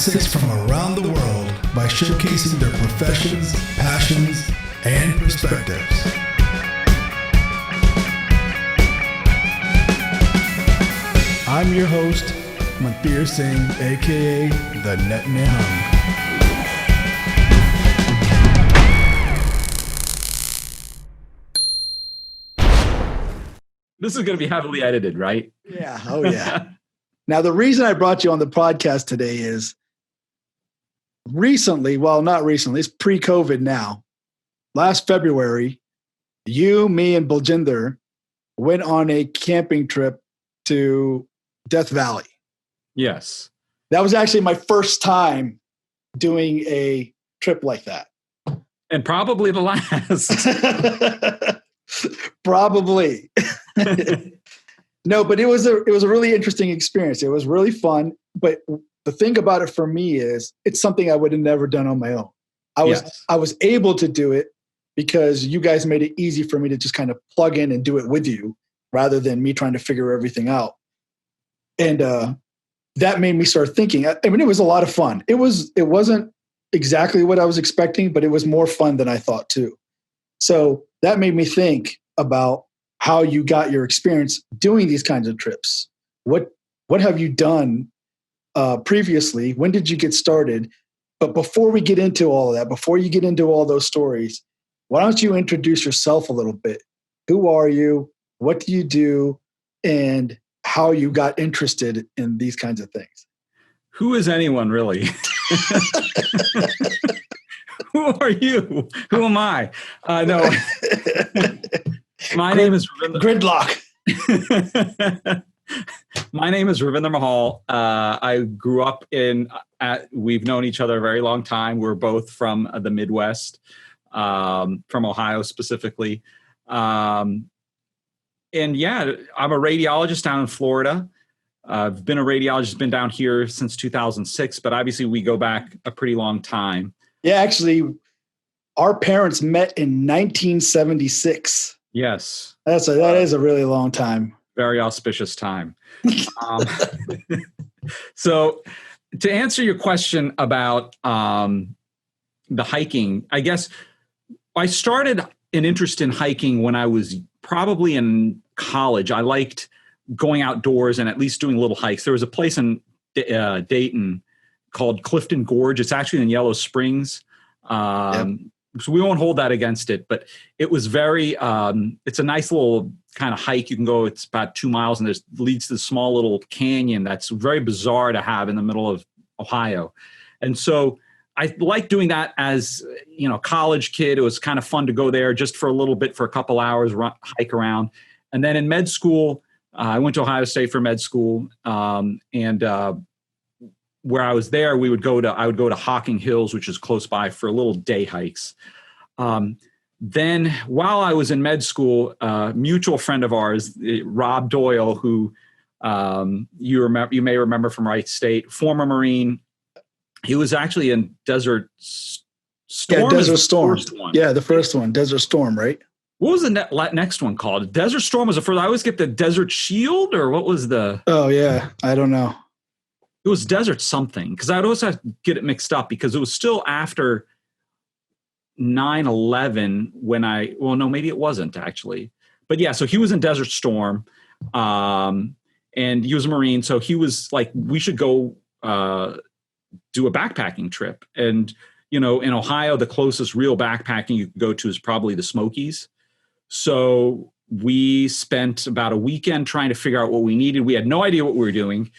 Sikhs from around the world by showcasing their professions, passions, and perspectives. I'm your host, Mandheer Singh, aka the Nihung. This is going to be heavily edited, right? Yeah. Oh, yeah. Now, the reason I brought you on the podcast today is recently, well, not recently, it's pre-COVID now. Last February, you, me, and Baljinder went on a camping trip to Death Valley. Yes. That was actually my first time doing a trip like that. And probably the last. Probably. No, but it was a really interesting experience. It was really fun. But the thing about it for me is it's something I would have never done on my own. I was able to do it because you guys made it easy for me to just kind of plug in and do it with you rather than me trying to figure everything out. And that made me start thinking. I mean, it was a lot of fun. It wasn't exactly what I was expecting, but it was more fun than I thought too. So that made me think about how you got your experience doing these kinds of trips. What have you done previously? When did you get started? But before we get into all of that, before you get into all those stories, why don't you introduce yourself a little bit? Who are you? What do you do? And how you got interested in these kinds of things? Who is anyone, really? Who are you? Who am I? No. My name is Gridlock. My name is Ravinder Mahal. I grew up we've known each other a very long time. We're both from the Midwest, from Ohio specifically. And yeah, I'm a radiologist down in Florida. I've been a radiologist, been down here since 2006, but obviously we go back a pretty long time. Yeah, actually, our parents met in 1976. Yes. That is a really long time. Very auspicious time. So to answer your question about the hiking, I guess I started an interest in hiking when I was probably in college. I liked going outdoors and at least doing little hikes. There was a place in Dayton called Clifton Gorge. It's actually in Yellow Springs. Yep. So we won't hold that against it, but it was very, it's a nice little kind of hike. You can go, it's about 2 miles and leads to this small little canyon that's very bizarre to have in the middle of Ohio. And so I liked doing that as, college kid. It was kind of fun to go there just for a little bit, for a couple hours, hike around. And then in med school, I went to Ohio State for med school. Where I was there, I would go to Hocking Hills, which is close by, for little day hikes. Then while I was in med school, a mutual friend of ours, Rob Doyle, who you may remember from Wright State, former Marine, he was actually in Desert Storm. Yeah, Desert Storm. Yeah, the first one, Desert Storm, right? What was the next one called? Desert Storm was the first. I always get the Desert Shield, or what was the? Oh yeah, I don't know. It was Desert something, because I'd always have to get it mixed up because it was still after 9/11 maybe it wasn't actually. But yeah, so he was in Desert Storm, and he was a Marine. So he was like, we should go do a backpacking trip. And, in Ohio, the closest real backpacking you can go to is probably the Smokies. So we spent about a weekend trying to figure out what we needed. We had no idea what we were doing.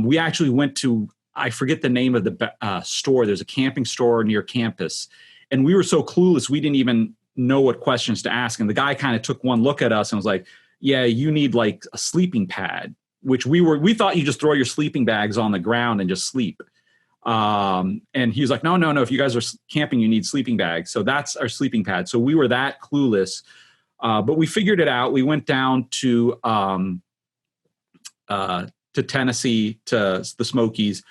We actually went to, I forget the name of the store. There's a camping store near campus. And we were so clueless, we didn't even know what questions to ask. And the guy kind of took one look at us and was like, yeah, you need like a sleeping pad, which we thought you just throw your sleeping bags on the ground and just sleep. And he was like, no, if you guys are camping, you need sleeping bags. So that's our sleeping pad. So we were that clueless. But we figured it out. We went down to Tennessee, to the Smokies.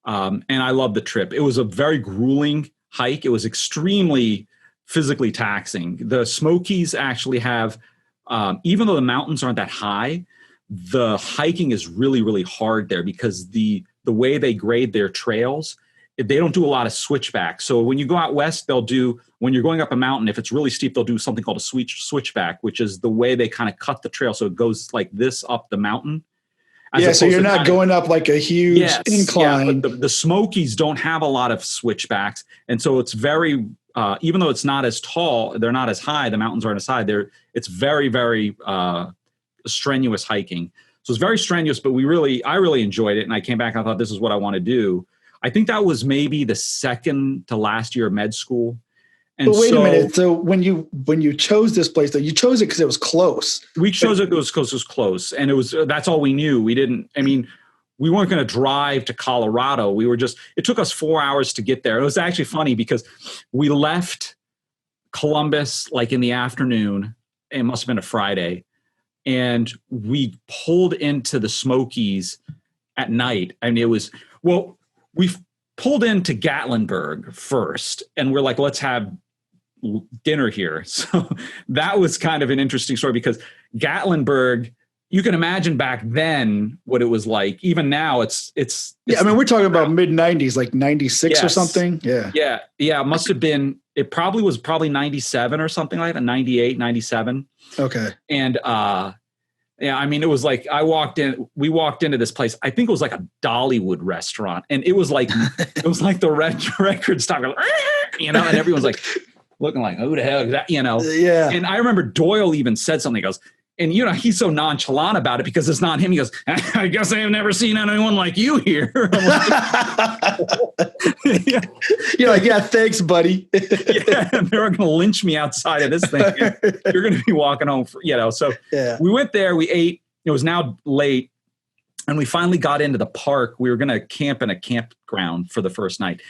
And I loved the trip. It was a very grueling hike. It was extremely physically taxing. The Smokies actually have, even though the mountains aren't that high, the hiking is really, really hard there because the way they grade their trails, they don't do a lot of switchbacks. So when you go out west, when you're going up a mountain, if it's really steep, they'll do something called a switchback, which is the way they kind of cut the trail. So it goes like this up the mountain. Yeah, so you're not going up like a huge incline. Yeah, but the Smokies don't have a lot of switchbacks. And so it's very, even though it's not as tall, they're not as high, the mountains aren't as high, it's very, very strenuous hiking. So it's very strenuous, but I really enjoyed it. And I came back and I thought, this is what I want to do. I think that was maybe the second to last year of med school. And but wait a minute. So when you chose this place, though, you chose it because it was close. We chose it because it was close, and that's all we knew. We weren't going to drive to Colorado. It took us 4 hours to get there. It was actually funny because we left Columbus like in the afternoon. It must have been a Friday, and we pulled into the Smokies at night. I mean, we pulled into Gatlinburg first, and we're like, let's have dinner here. So that was kind of an interesting story because Gatlinburg, you can imagine back then what it was like. Even now it's I mean, we're talking about mid 90s, like 96 or something. Yeah. It must have been, it probably was 97 or something like that, 98, 97. Okay. And, I mean, it was like we walked into this place. I think it was like a Dollywood restaurant. And it was like the record stock, and everyone's like looking like, who the hell is that, Yeah. And I remember Doyle even said something, he goes, and he's so nonchalant about it because it's not him. He goes, I guess I have never seen anyone like you here. Yeah. You're like, yeah, thanks, buddy. Yeah, they're going to lynch me outside of this thing. You're going to be walking home, So we went there, we ate. It was now late, and we finally got into the park. We were going to camp in a campground for the first night,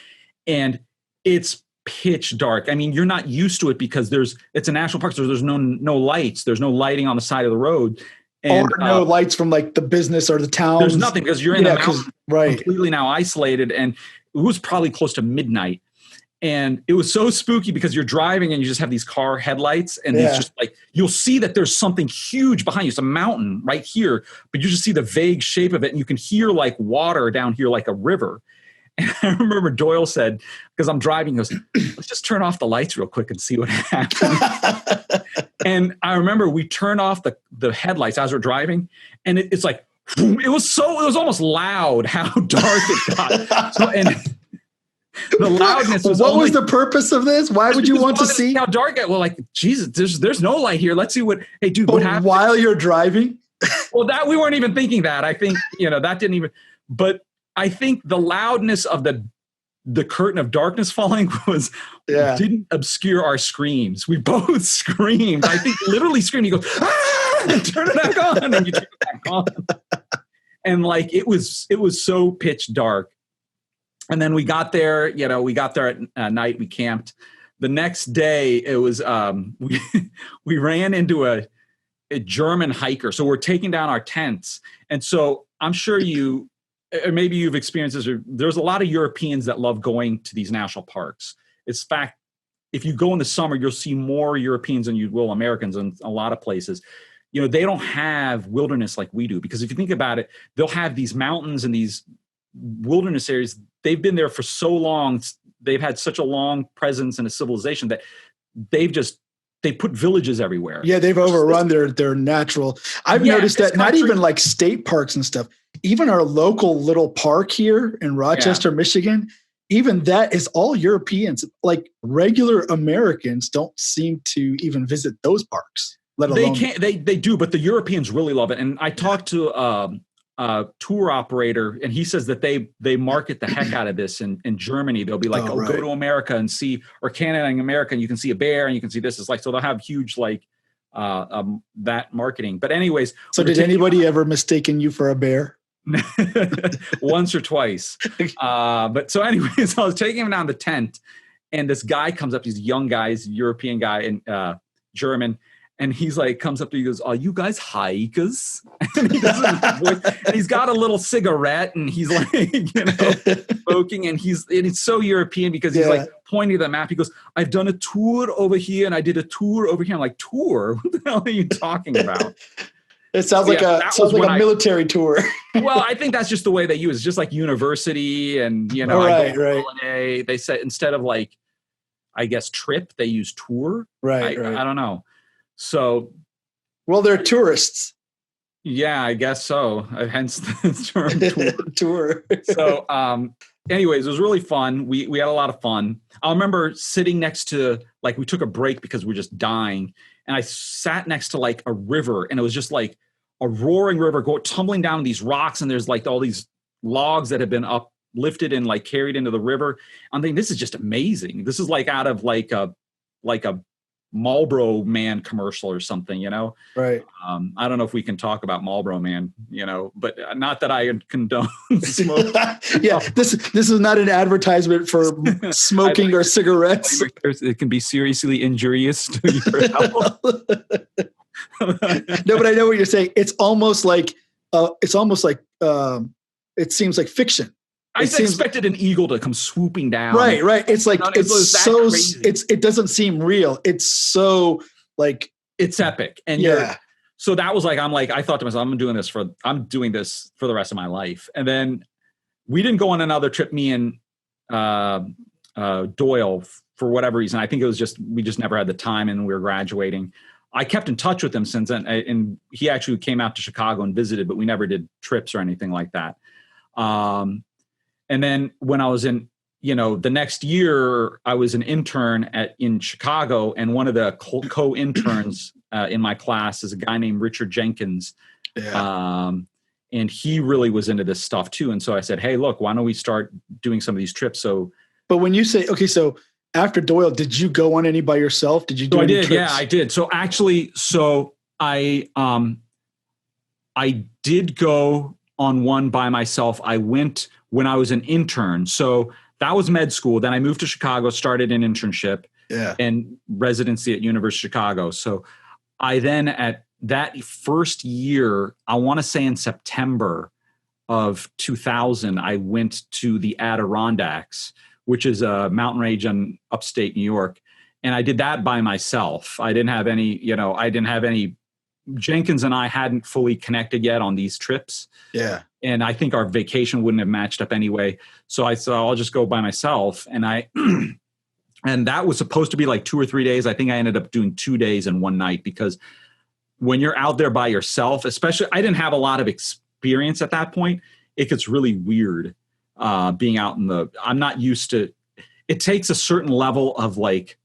and it's pitch dark. I mean, you're not used to it because it's a national park, so there's no lights. There's no lighting on the side of the road. And or no lights from like the business or the town. There's nothing because you're in the mountain, right, completely now isolated. And it was probably close to midnight. And it was so spooky because you're driving and you just have these car headlights, and it's just like, you'll see that there's something huge behind you. It's a mountain right here, but you just see the vague shape of it. And you can hear like water down here, like a river. And I remember Doyle said, because I'm driving, he goes, let's just turn off the lights real quick and see what happens. And I remember we turned off the headlights as we're driving, and it's like, it was almost loud how dark it got. So, and the loudness was what was the purpose of this? Why would you want to see how dark it? Well, like, Jesus, there's no light here. Let's see what, hey dude, what happened? While you're driving? Well, that we weren't even thinking that. I think, that didn't even, but I think the loudness of the curtain of darkness falling didn't obscure our screams. We both screamed. I think literally screamed. You go, and turn it back on, and you turn it back on. And like it was so pitch dark. And then we got there. At night. We camped. The next day, it was we ran into a German hiker. So we're taking down our tents, and so I'm sure maybe you've experienced this. There's a lot of Europeans that love going to these national parks. It's fact, if you go in the summer, you'll see more Europeans than you will Americans in a lot of places. They don't have wilderness like we do, because if you think about it, they'll have these mountains and these wilderness areas. They've been there for so long. They've had such a long presence in a civilization that they put villages everywhere. Yeah, they've overrun their natural. I've noticed that not even like state parks and stuff, even our local little park here in Rochester, Michigan, even that is all Europeans. Like regular Americans don't seem to even visit those parks. Let alone they do, but the Europeans really love it. And I talked to a tour operator, and he says that they market the heck out of this in Germany. They'll be like, go to America and see, or Canada and America, and you can see a bear and you can see this. It's like, so they'll have huge that marketing. But anyways, so did anybody ever mistaken you for a bear? Once or twice. But so anyways, I was taking him down the tent, and this guy comes up. He's a young guy, he's a European guy, and German. And he's like, comes up to me, he goes, are you guys hikers? And he does his voice, and he's got a little cigarette, and he's like, smoking, and it's so European because he's like pointing to the map. He goes, I've done a tour over here, and I did a tour over here. I'm like, tour? What the hell are you talking about? It sounds like a military tour. Well, I think that's just the way they use it. It's just like university and, you know, right. holiday. They said instead of like, I guess, trip, they use tour. Right. I don't know. So. Well, they're tourists. Yeah, I guess so. Hence the term tour. So, anyways, it was really fun. We had a lot of fun. I remember sitting next to, like, we took a break because we were just dying. And I sat next to like a river, and it was just like a roaring river tumbling down these rocks. And there's like all these logs that have been uplifted and like carried into the river. I'm thinking, this is just amazing. This is like out of like a Marlboro Man commercial or something, you know? Right. I don't know if we can talk about Marlboro Man, you know, but not that I condone smoke. Yeah, this is not an advertisement for smoking or cigarettes. It can be seriously injurious to your health. No, but I know what you're saying. It seems like fiction. I expected an eagle to come swooping down. Right. It's like it doesn't seem real. It's so like it's epic. And so that was like, I thought to myself, I'm doing this for the rest of my life. And then we didn't go on another trip, me and Doyle, for whatever reason. I think it was we just never had the time, and we were graduating. I kept in touch with him since then, and he actually came out to Chicago and visited, but we never did trips or anything like that. And then when I was in, the next year, I was an intern in Chicago, and one of the co-interns in my class is a guy named Richard Jenkins. Yeah. And he really was into this stuff too. And so I said, hey, look, why don't we start doing some of these trips? But when you say, okay, so after Doyle, did you go on any by yourself? Did you do any trips? Yeah, I did. So actually, I did go on one by myself. I went when I was an intern. So that was med school. Then I moved to Chicago, started an internship and residency at University of Chicago. So I then, at that first year, I want to say in September of 2000, I went to the Adirondacks, which is a mountain range in upstate New York. And I did that by myself. I didn't have any, Jenkins and I hadn't fully connected yet on these trips. Yeah. And I think our vacation wouldn't have matched up anyway. So I said, I'll just go by myself. And and that was supposed to be like 2 or 3 days. I think I ended up doing 2 days and 1 night, because when you're out there by yourself, especially, I didn't have a lot of experience at that point. It gets really weird being out I'm not used to, it takes a certain level of like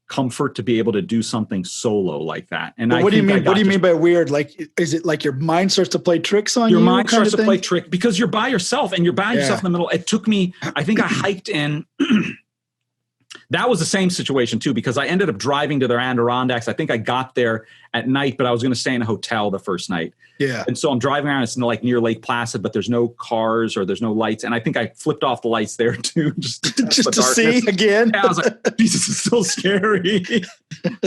comfort to be able to do something solo like that. And what do you mean by weird? Like, is it like your mind starts to play tricks on you? Your mind starts to play trick because you're by yourself, and you're by yourself in the middle. It took me, I think I hiked in. That was the same situation too, because I ended up driving to their Adirondacks. I think I got there at night, but I was going to stay in a hotel the first night. Yeah. And so I'm driving around. It's like near Lake Placid, but there's no cars or there's no lights. And I think I flipped off the lights there too, just to see again. And I was like, Jesus, it's still scary.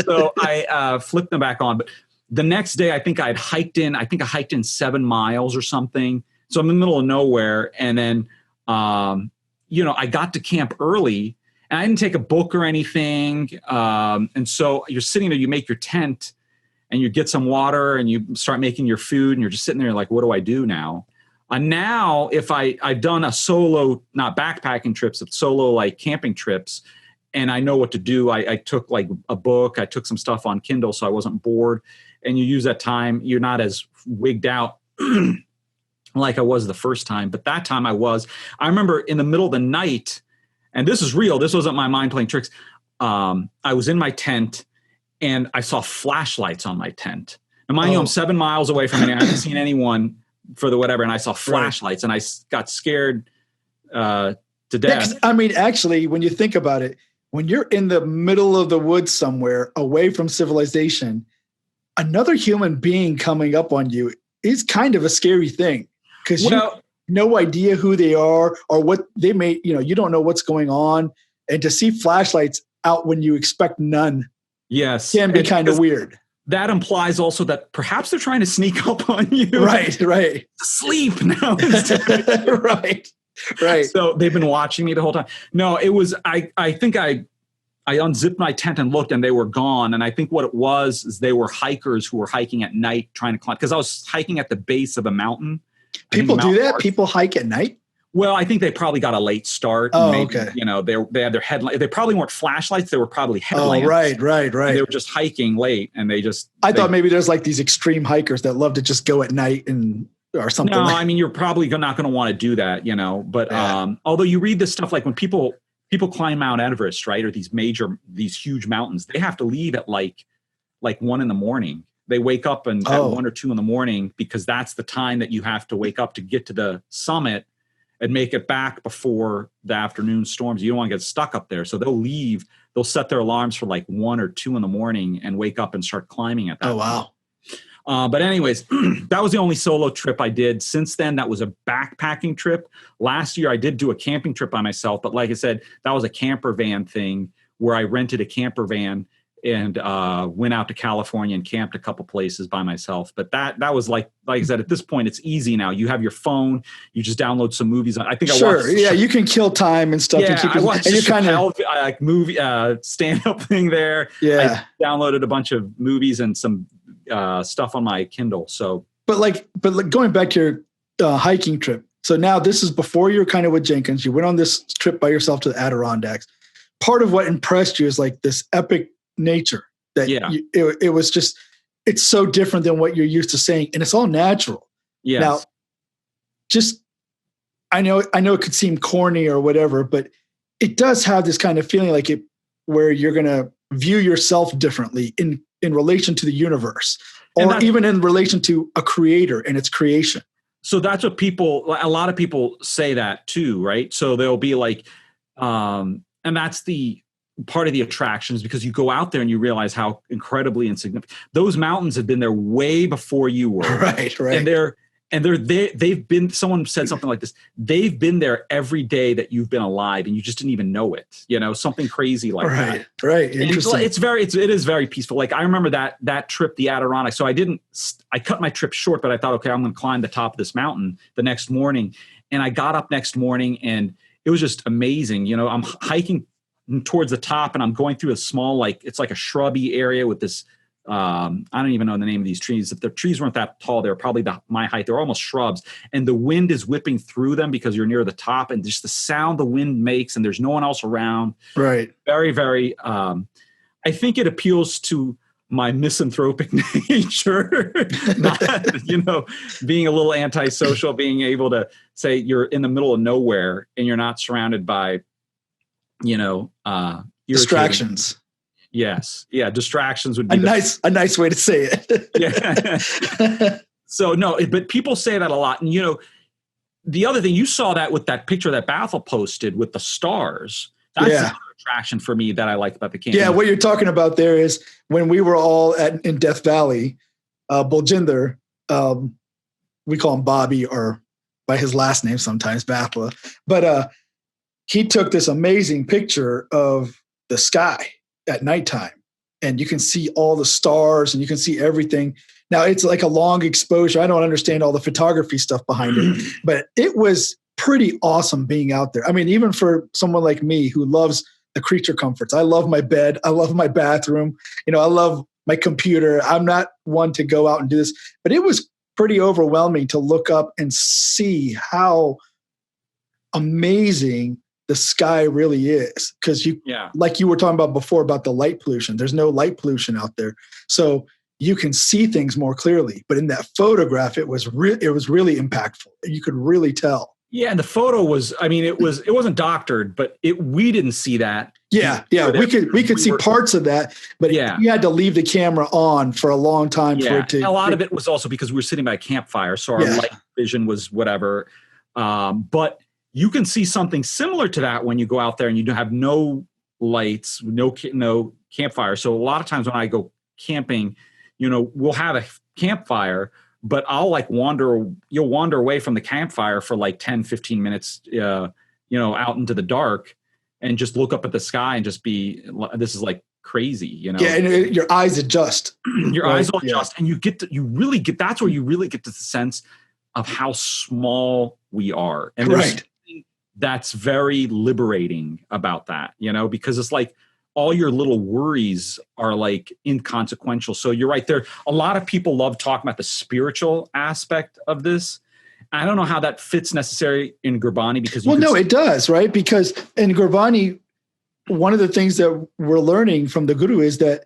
So I flipped them back on. But the next day, I think I hiked in 7 miles or something. So I'm in the middle of nowhere. And then, I got to camp early. And I didn't take a book or anything. And so you're sitting there, you make your tent, and you get some water, and you start making your food, and you're just sitting there like, what do I do now? Now, if I've done a solo, not backpacking trips, but solo like camping trips, and I know what to do. I took like a book, I took some stuff on Kindle so I wasn't bored. And you use that time, you're not as wigged out like I was the first time. But that time I remember in the middle of the night, and this is real, this wasn't my mind playing tricks. I was in my tent, and I saw flashlights on my tent. And mind you, I'm 7 miles away from anyone. I haven't seen anyone for the whatever. And I saw flashlights, and I got scared to death. I mean, actually, when you think about it, when you're in the middle of the woods somewhere away from civilization, another human being coming up on you is kind of a scary thing, because you have no idea who they are or what they may, you don't know what's going on. And to see flashlights out when you expect none. Yes. Can be kind of weird. That implies also that perhaps they're trying to sneak up on you. Right. Sleep now. Right. So they've been watching me the whole time. No, it was, I think I I unzipped my tent and looked, and they were gone. And I think what it was is they were hikers who were hiking at night trying to climb, because I was hiking at the base of a mountain. People do that? People hike at night? Well, I think they probably got a late start. Oh, maybe, okay. You know, they had their headlights. They probably weren't flashlights. They were probably headlamps. Oh, right. They were just hiking late, and I thought maybe there's like these extreme hikers that love to just go at night or something. No, I mean, you're probably not going to want to do that, you know. But although you read this stuff, like when people climb Mount Everest, right, or these huge mountains, they have to leave at like 1 a.m. They wake up at 1 or 2 a.m. because that's the time that you have to wake up to get to the summit and make it back before the afternoon storms. You don't want to get stuck up there. So they'll leave. They'll set their alarms for like 1 or 2 a.m. and wake up and start climbing at that point. Wow. But anyways, that was the only solo trip I did. Since then, that was a backpacking trip. Last year, I did do a camping trip by myself. But like I said, that was a camper van thing where I rented a camper van and went out to California and camped a couple places by myself. But that was like I said, at this point, it's easy now. You have your phone. You just download some movies. I think you can kill time and stuff. Yeah, I watched a Chappelle movie stand-up thing there. Yeah, I downloaded a bunch of movies and some stuff on my Kindle. So, but going back to your hiking trip. So now this is before you were kind of with Jenkins. You went on this trip by yourself to the Adirondacks. Part of what impressed you is like this epic nature that it was just, it's so different than what you're used to saying, and it's all natural. Yes. Now, just I know it could seem corny or whatever, but it does have this kind of feeling like it, where you're going to view yourself differently in relation to the universe, or even in relation to a creator and its creation. So that's what a lot of people say that too, right? So they'll be like, and that's the part of the attractions, because you go out there and you realize how incredibly insignificant those mountains have been there way before you were. Right. And they've been, someone said something like this, they've been there every day that you've been alive and you just didn't even know it, you know, something crazy like that. Right. Interesting. It is very peaceful. Like I remember that trip, the Adirondack. So I cut my trip short, but I thought, okay, I'm going to climb the top of this mountain the next morning. And I got up next morning and it was just amazing. You know, I'm hiking towards the top and I'm going through a small, it's like a shrubby area with this, I don't even know the name of these trees. If the trees weren't that tall, they're probably my height. They're almost shrubs. And the wind is whipping through them because you're near the top, and just the sound the wind makes, and there's no one else around. Right. Very, very, I think it appeals to my misanthropic nature, not, being a little antisocial, being able to say you're in the middle of nowhere and you're not surrounded by, distractions. Yes. Yeah. Distractions would be a nice way to say it. Yeah. So no, but people say that a lot. And the other thing, you saw that with that picture that Bathel posted with the stars. That's another attraction for me that I like about the camping. Yeah. What you're talking about there is when we were all in Death Valley, Buljinder, we call him Bobby, or by his last name sometimes, Bathla. But he took this amazing picture of the sky at nighttime, and you can see all the stars and you can see everything. Now it's like a long exposure. I don't understand all the photography stuff behind it, but it was pretty awesome being out there. I mean, even for someone like me who loves the creature comforts, I love my bed. I love my bathroom. I love my computer. I'm not one to go out and do this, but it was pretty overwhelming to look up and see how amazing the sky really is, because like you were talking about before about the light pollution, there's no light pollution out there. So you can see things more clearly, but in that photograph, it was really impactful. You could really tell. Yeah. And the photo was, it wasn't doctored, but we didn't see that. Yeah. Yeah. We could see parts of that, but you had to leave the camera on for a long time for it to. A lot of it was also because we were sitting by a campfire. So our light vision was whatever. But you can see something similar to that when you go out there and you have no lights, no campfire. So a lot of times when I go camping, we'll have a campfire, but I'll you'll wander away from the campfire for like 10, 15 minutes, out into the dark and just look up at the sky and just this is like crazy, Yeah. And your eyes adjust. Your eyes will adjust, and that's where you really get to the sense of how small we are. And that's very liberating about that, because it's like all your little worries are like inconsequential. So you're right there. A lot of people love talking about the spiritual aspect of this. I don't know how that fits necessarily in Gurbani because it does, right? Because in Gurbani, one of the things that we're learning from the Guru is that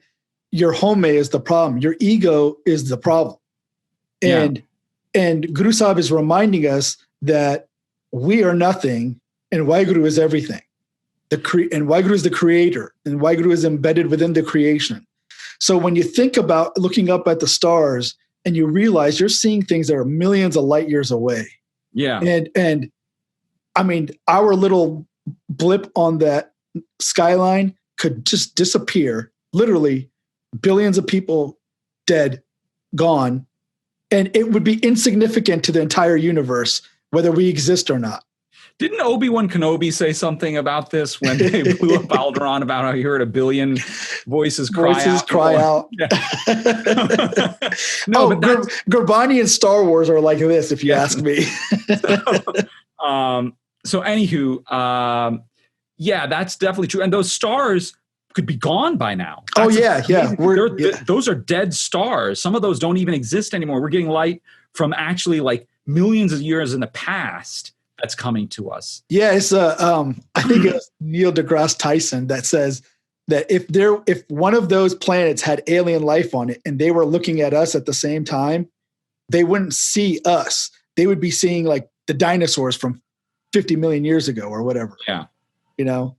your home is the problem. Your ego is the problem. And Guru Sahib is reminding us that we are nothing and Waheguru is everything. And Waheguru is the creator, and Waheguru is embedded within the creation. So when you think about looking up at the stars and you realize you're seeing things that are millions of light years away. Yeah. And I mean, our little blip on that skyline could just disappear, literally billions of people dead, gone, and it would be insignificant to the entire universe, whether we exist or not. Didn't Obi-Wan Kenobi say something about this when they blew up Alderaan, about how he heard a billion voices cry out? Yeah. No, but Gurbani and Star Wars are like this, if you ask me. So anywho, that's definitely true. And those stars could be gone by now. Those are dead stars. Some of those don't even exist anymore. We're getting light from actually like millions of years in the past that's coming to us. Yeah, it's I think it was Neil deGrasse Tyson that says that if one of those planets had alien life on it and they were looking at us at the same time, they wouldn't see us. They would be seeing like the dinosaurs from 50 million years ago or whatever. Yeah. You know,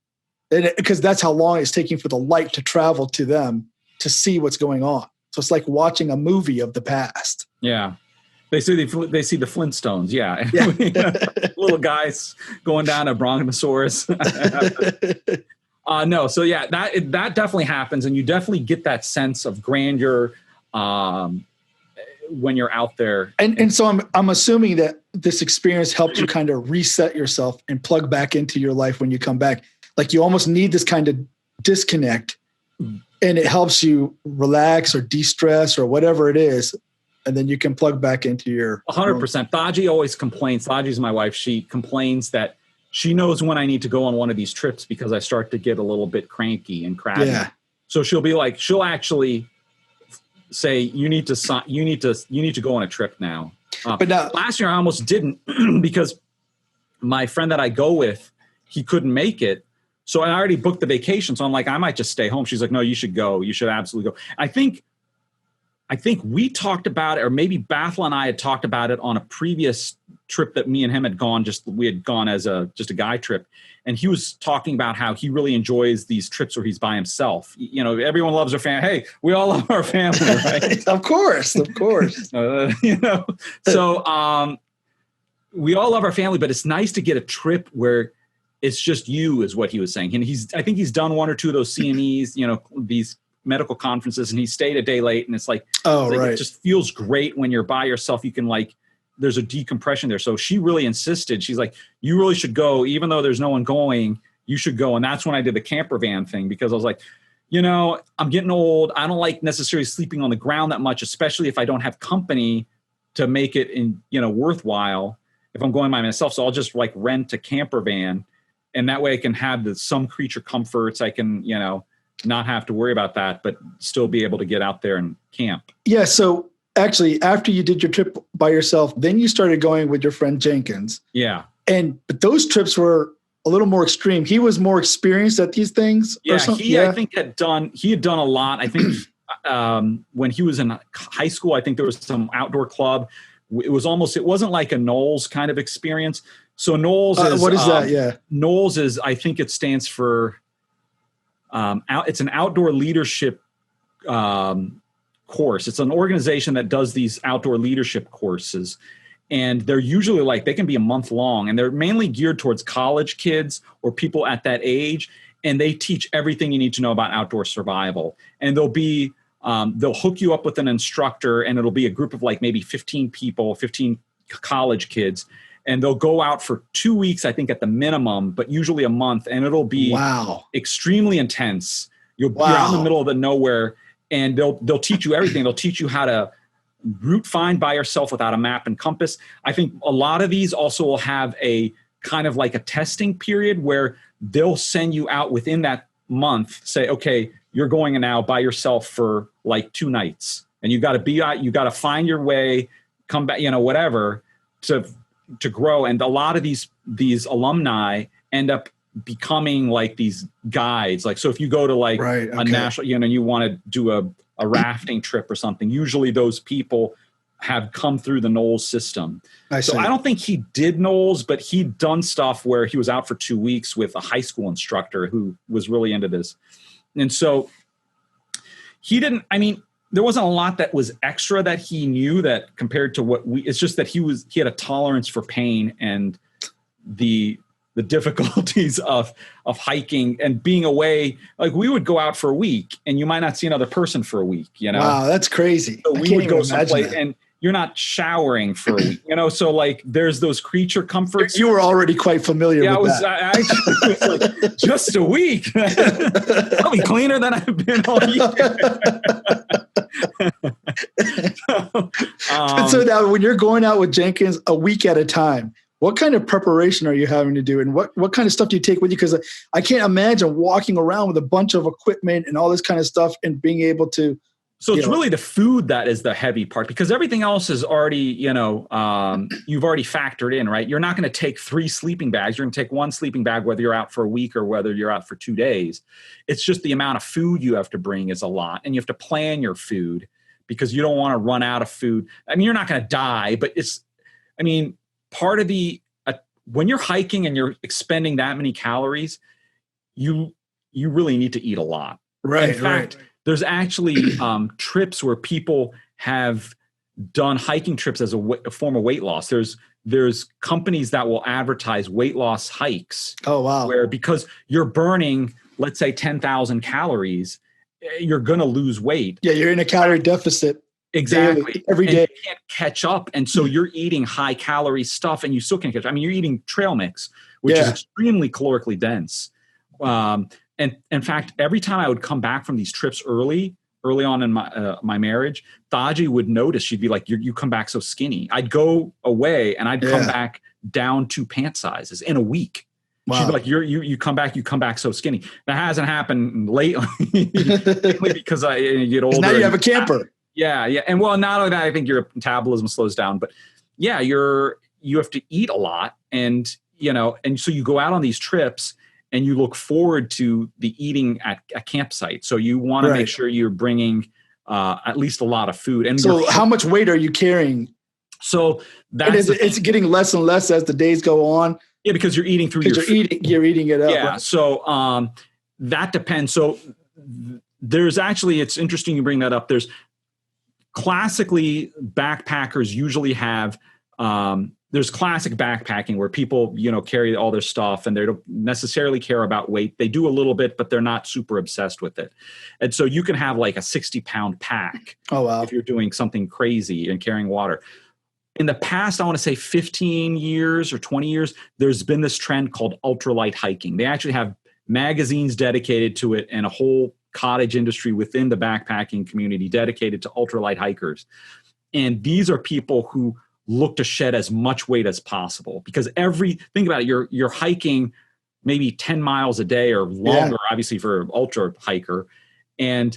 because that's how long it's taking for the light to travel to them to see what's going on. So it's like watching a movie of the past. Yeah. They see the Flintstones. Yeah. Little guys going down a Brontosaurus. No. So yeah, that definitely happens. And you definitely get that sense of grandeur when you're out there. And so I'm assuming that this experience helped you kind of reset yourself and plug back into your life when you come back. Like you almost need this kind of disconnect, and it helps you relax or de-stress or whatever it is. And then you can plug back into your 100%. Thaji always complains. Thaji's my wife. She complains that she knows when I need to go on one of these trips because I start to get a little bit cranky and crabby. Yeah. So she'll actually say, you need to go on a trip now. But now, last year I almost didn't because my friend that I go with, he couldn't make it. So I already booked the vacation. So I'm like, I might just stay home. She's like, no, you should go. You should absolutely go. I think we talked about it, or maybe Bathla and I had talked about it on a previous trip that me and him had gone. We had gone as just a guy trip, and he was talking about how he really enjoys these trips where he's by himself. You know, everyone loves their family. Hey, we all love our family, right? Of course. You know, so we all love our family, but it's nice to get a trip where it's just you, is what he was saying. And I think he's done one or two of those CMEs, you know, these medical conferences, and he stayed a day late, and it's like, right. It just feels great when you're by yourself. You can there's a decompression there. So she really insisted. She's like, you really should go, even though there's no one going, you should go. And that's when I did the camper van thing, because I was like, you know, I'm getting old. I don't like necessarily sleeping on the ground that much, especially if I don't have company to make it worthwhile if I'm going by myself. So I'll just like rent a camper van, and that way I can have some creature comforts. I can, not have to worry about that, but still be able to get out there and camp. Yeah. So actually, after you did your trip by yourself, then you started going with your friend Jenkins. Yeah. But those trips were a little more extreme. He was more experienced at these things. Yeah. I think had done a lot. I think when he was in high school, I think there was some outdoor club. It wasn't like a NOLS kind of experience. So NOLS is, what is that? Yeah. NOLS is, I think it stands for, it's an outdoor leadership course. It's an organization that does these outdoor leadership courses, and they're usually they can be a month long, and they're mainly geared towards college kids or people at that age. And they teach everything you need to know about outdoor survival. And they'll hook you up with an instructor, and it'll be a group of maybe 15 people, 15 college kids. And they'll go out for 2 weeks, I think, at the minimum, but usually a month. And it'll be extremely intense. You're out in the middle of the nowhere, and they'll teach you everything. They'll teach you how to route find by yourself without a map and compass. I think a lot of these also will have a kind of like a testing period where they'll send you out within that month say, okay, you're going now by yourself for like 2 nights, and you got to be out, you got to find your way, come back, whatever, to grow. And a lot of these alumni end up becoming like these guides. Like, so if you go to like a national, you want to do a rafting trip or something, usually those people have come through the Knowles system. So I don't think he did Knowles, but he'd done stuff where he was out for 2 weeks with a high school instructor who was really into this. And so he didn't, there wasn't a lot that was extra that he knew that compared to what it's just that he had a tolerance for pain and the difficulties of hiking and being away. Like, we would go out for a week and you might not see another person for a week, Wow, that's crazy. So we would go someplace and you're not showering for a week, so like there's those creature comforts. You were already quite familiar with that. I was like, just a week. I'll be cleaner than I've been all year. So now when you're going out with Jenkins a week at a time, what kind of preparation are you having to do? And what kind of stuff do you take with you? Because I can't imagine walking around with a bunch of equipment and all this kind of stuff and being able to. So it's really the food that is the heavy part, because everything else is already, you've already factored in, right? You're not going to take 3 sleeping bags. You're going to take 1 sleeping bag, whether you're out for a week or whether you're out for 2 days. It's just the amount of food you have to bring is a lot. And you have to plan your food because you don't want to run out of food. You're not going to die, but part of when you're hiking and you're expending that many calories, you really need to eat a lot. Right. In fact, there's actually trips where people have done hiking trips as a form of weight loss. There's companies that will advertise weight loss hikes. Oh, wow. Where because you're burning, let's say 10,000 calories, you're going to lose weight. Yeah, you're in a calorie deficit. Exactly. Daily, every day. You can't catch up. And so you're eating high calorie stuff and you still can't catch up. You're eating trail mix, which is extremely calorically dense. And in fact, every time I would come back from these trips early on in my marriage, Thaji would notice. She'd be like, you come back so skinny. I'd go away and I'd come back down 2 pant sizes in a week. Wow. She'd be like, you come back so skinny. That hasn't happened lately because I get older. Now you have a camper. Yeah. And well, not only that, I think your metabolism slows down, but you have to eat a lot. And so you go out on these trips and you look forward to the eating at a campsite. So you want to make sure you're bringing at least a lot of food. And so how much weight are you carrying? So it's getting less and less as the days go on. Yeah, because you're eating through your food. You're eating it up. Yeah, right? So that depends. So there's actually, it's interesting you bring that up. There's classically, backpackers usually have there's classic backpacking where people, carry all their stuff and they don't necessarily care about weight. They do a little bit, but they're not super obsessed with it. And so you can have like a 60-pound pack. Oh, wow. If you're doing something crazy and carrying water. In the past, I want to say 15 years or 20 years, there's been this trend called ultralight hiking. They actually have magazines dedicated to it and a whole cottage industry within the backpacking community dedicated to ultralight hikers. And these are people who look to shed as much weight as possible because think about it, you're hiking maybe 10 miles a day or longer, obviously for an ultra hiker. And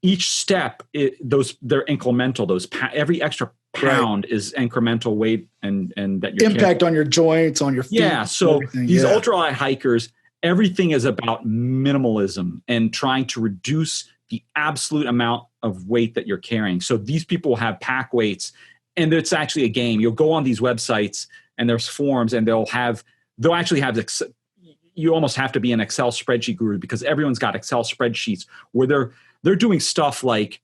each step, they're incremental. Every extra pound is incremental weight and that you're impact on your joints, on your feet. Yeah. So these ultralight hikers, everything is about minimalism and trying to reduce the absolute amount of weight that you're carrying. So these people have pack weights. And it's actually a game. You'll go on these websites and there's forums and they'll actually have, you almost have to be an Excel spreadsheet guru because everyone's got Excel spreadsheets where they're doing stuff like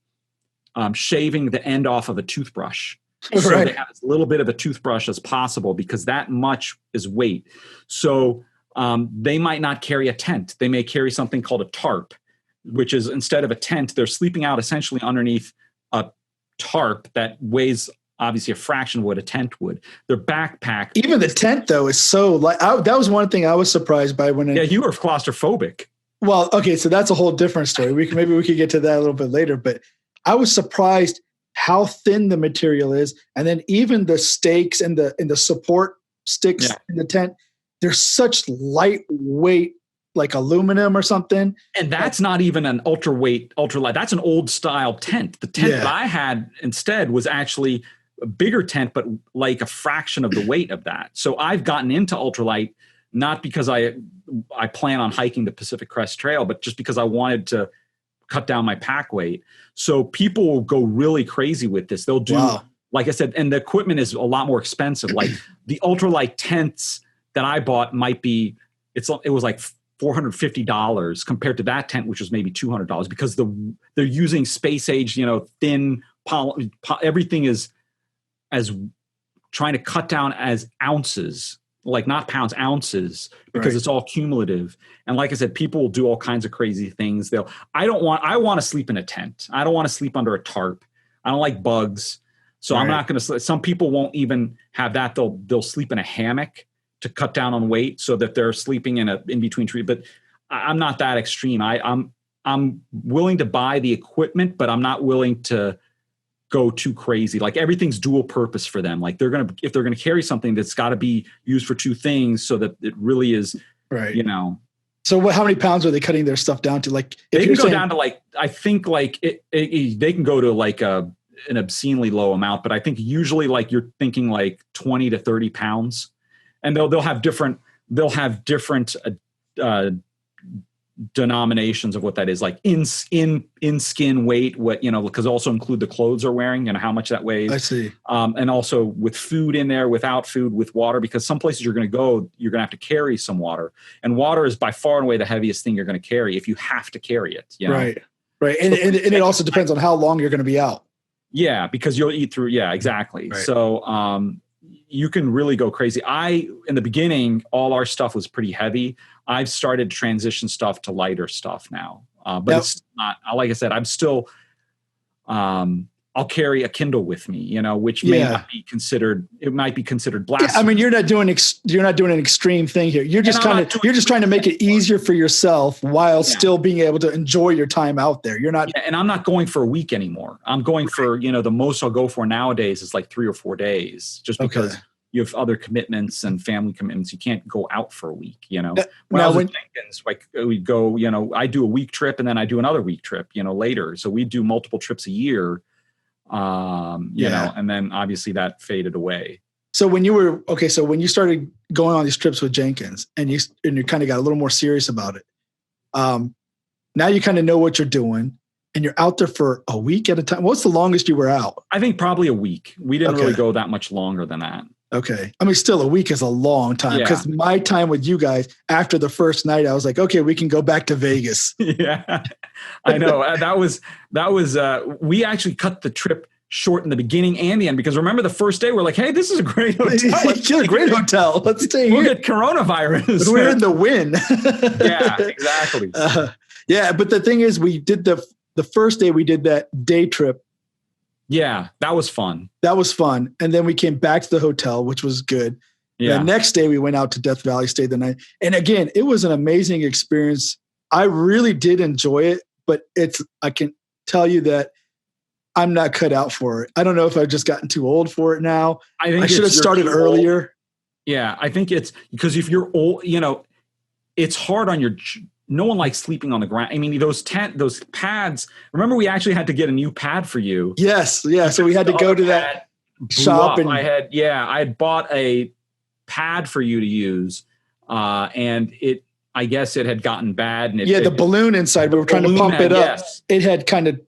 shaving the end off of a toothbrush. So they have as little bit of a toothbrush as possible because that much is weight. So they might not carry a tent. They may carry something called a tarp, which is instead of a tent, they're sleeping out essentially underneath a tarp that weighs obviously a fraction of what a tent would. Their backpack. Even the tent though is so that was one thing I was surprised by when. You were claustrophobic. Well, okay, so that's a whole different story. Maybe we could get to that a little bit later, but I was surprised how thin the material is, and then even the stakes and the support sticks in the tent, they're such lightweight like aluminum or something. And that's not even an ultralight. That's an old style tent. The tent that I had instead was actually a bigger tent, but like a fraction of the weight of that. So I've gotten into ultralight, not because I plan on hiking the Pacific Crest Trail, but just because I wanted to cut down my pack weight. So people will go really crazy with this. They'll do, like I said, and the equipment is a lot more expensive. Like the ultralight tents that I bought it was like $450 compared to that tent, which was maybe $200, because they're using space age, thin everything is as trying to cut down as ounces, like not pounds, ounces, because it's all cumulative. And like I said, people will do all kinds of crazy things. I want to sleep in a tent. I don't want to sleep under a tarp. I don't like bugs. So I'm not going to sleep. Some people won't even have that. They'll sleep in a hammock to cut down on weight so that they're sleeping in between trees. But I'm not that extreme. I'm willing to buy the equipment, but I'm not willing to go too crazy. Like everything's dual purpose for them. Like if they're gonna carry something, that's got to be used for two things, so that it really is So how many pounds are they cutting their stuff down to? Like they can go down to like, I think like they can go to like an obscenely low amount, but I think usually like you're thinking like 20 to 30 pounds. And they'll have different denominations of what that is, like in skin weight, what, because also include the clothes they're wearing and how much that weighs. I see. And also with food in there, without food, with water, because some places you're going to go, you're going to have to carry some water, and water is by far and away the heaviest thing you're going to carry if you have to carry it. Right. And it also depends on how long you're going to be out. Yeah, because you'll eat through. Yeah, exactly. Right. So, you can really go crazy. In the beginning, all our stuff was pretty heavy. I've started to transition stuff to lighter stuff now. But it's not, like I said, I'm still, I'll carry a Kindle with me, which may not be considered, it might be considered blasphemy. Yeah, I mean, you're not doing an extreme thing here. You're just trying to make it easier for yourself while still being able to enjoy your time out there. You're not, and I'm not going for a week anymore. I'm going for, the most I'll go for nowadays is like 3 or 4 days, just because you have other commitments and family commitments. You can't go out for a week, When I was at Jenkins, like we'd go, I do a week trip and then I do another week trip, later. So we do multiple trips a year. And then obviously that faded away. So when you started going on these trips with Jenkins and you kind of got a little more serious about it, now you kind of know what you're doing and you're out there for a week at a time. What's the longest you were out? I think probably a week. We didn't really go that much longer than that. Okay. I mean, still a week is a long time, because my time with you guys after the first night, I was like, okay, we can go back to Vegas. Yeah, I know. That was, we actually cut the trip short in the beginning and the end, because remember the first day we're like, hey, this is a great hotel. It's a great hotel. Let's stay here. We'll get coronavirus. We're in the win. Yeah, exactly. But the thing is, we did the first day we did that day trip. Yeah, that was fun. And then we came back to the hotel, which was good. Yeah. The next day we went out to Death Valley, stayed the night. And again, it was an amazing experience. I really did enjoy it, but I can tell you that I'm not cut out for it. I don't know if I've just gotten too old for it now. I should have started earlier. Old. Yeah, I think it's because if you're old, it's hard on your. No one likes sleeping on the ground. I mean, those pads. Remember, we actually had to get a new pad for you. Yes, yeah. So we had to go to that shop, and I had bought a pad for you to use, and I guess it had gotten bad, and the balloon inside. We were trying to pump it up. Yes. It had kind of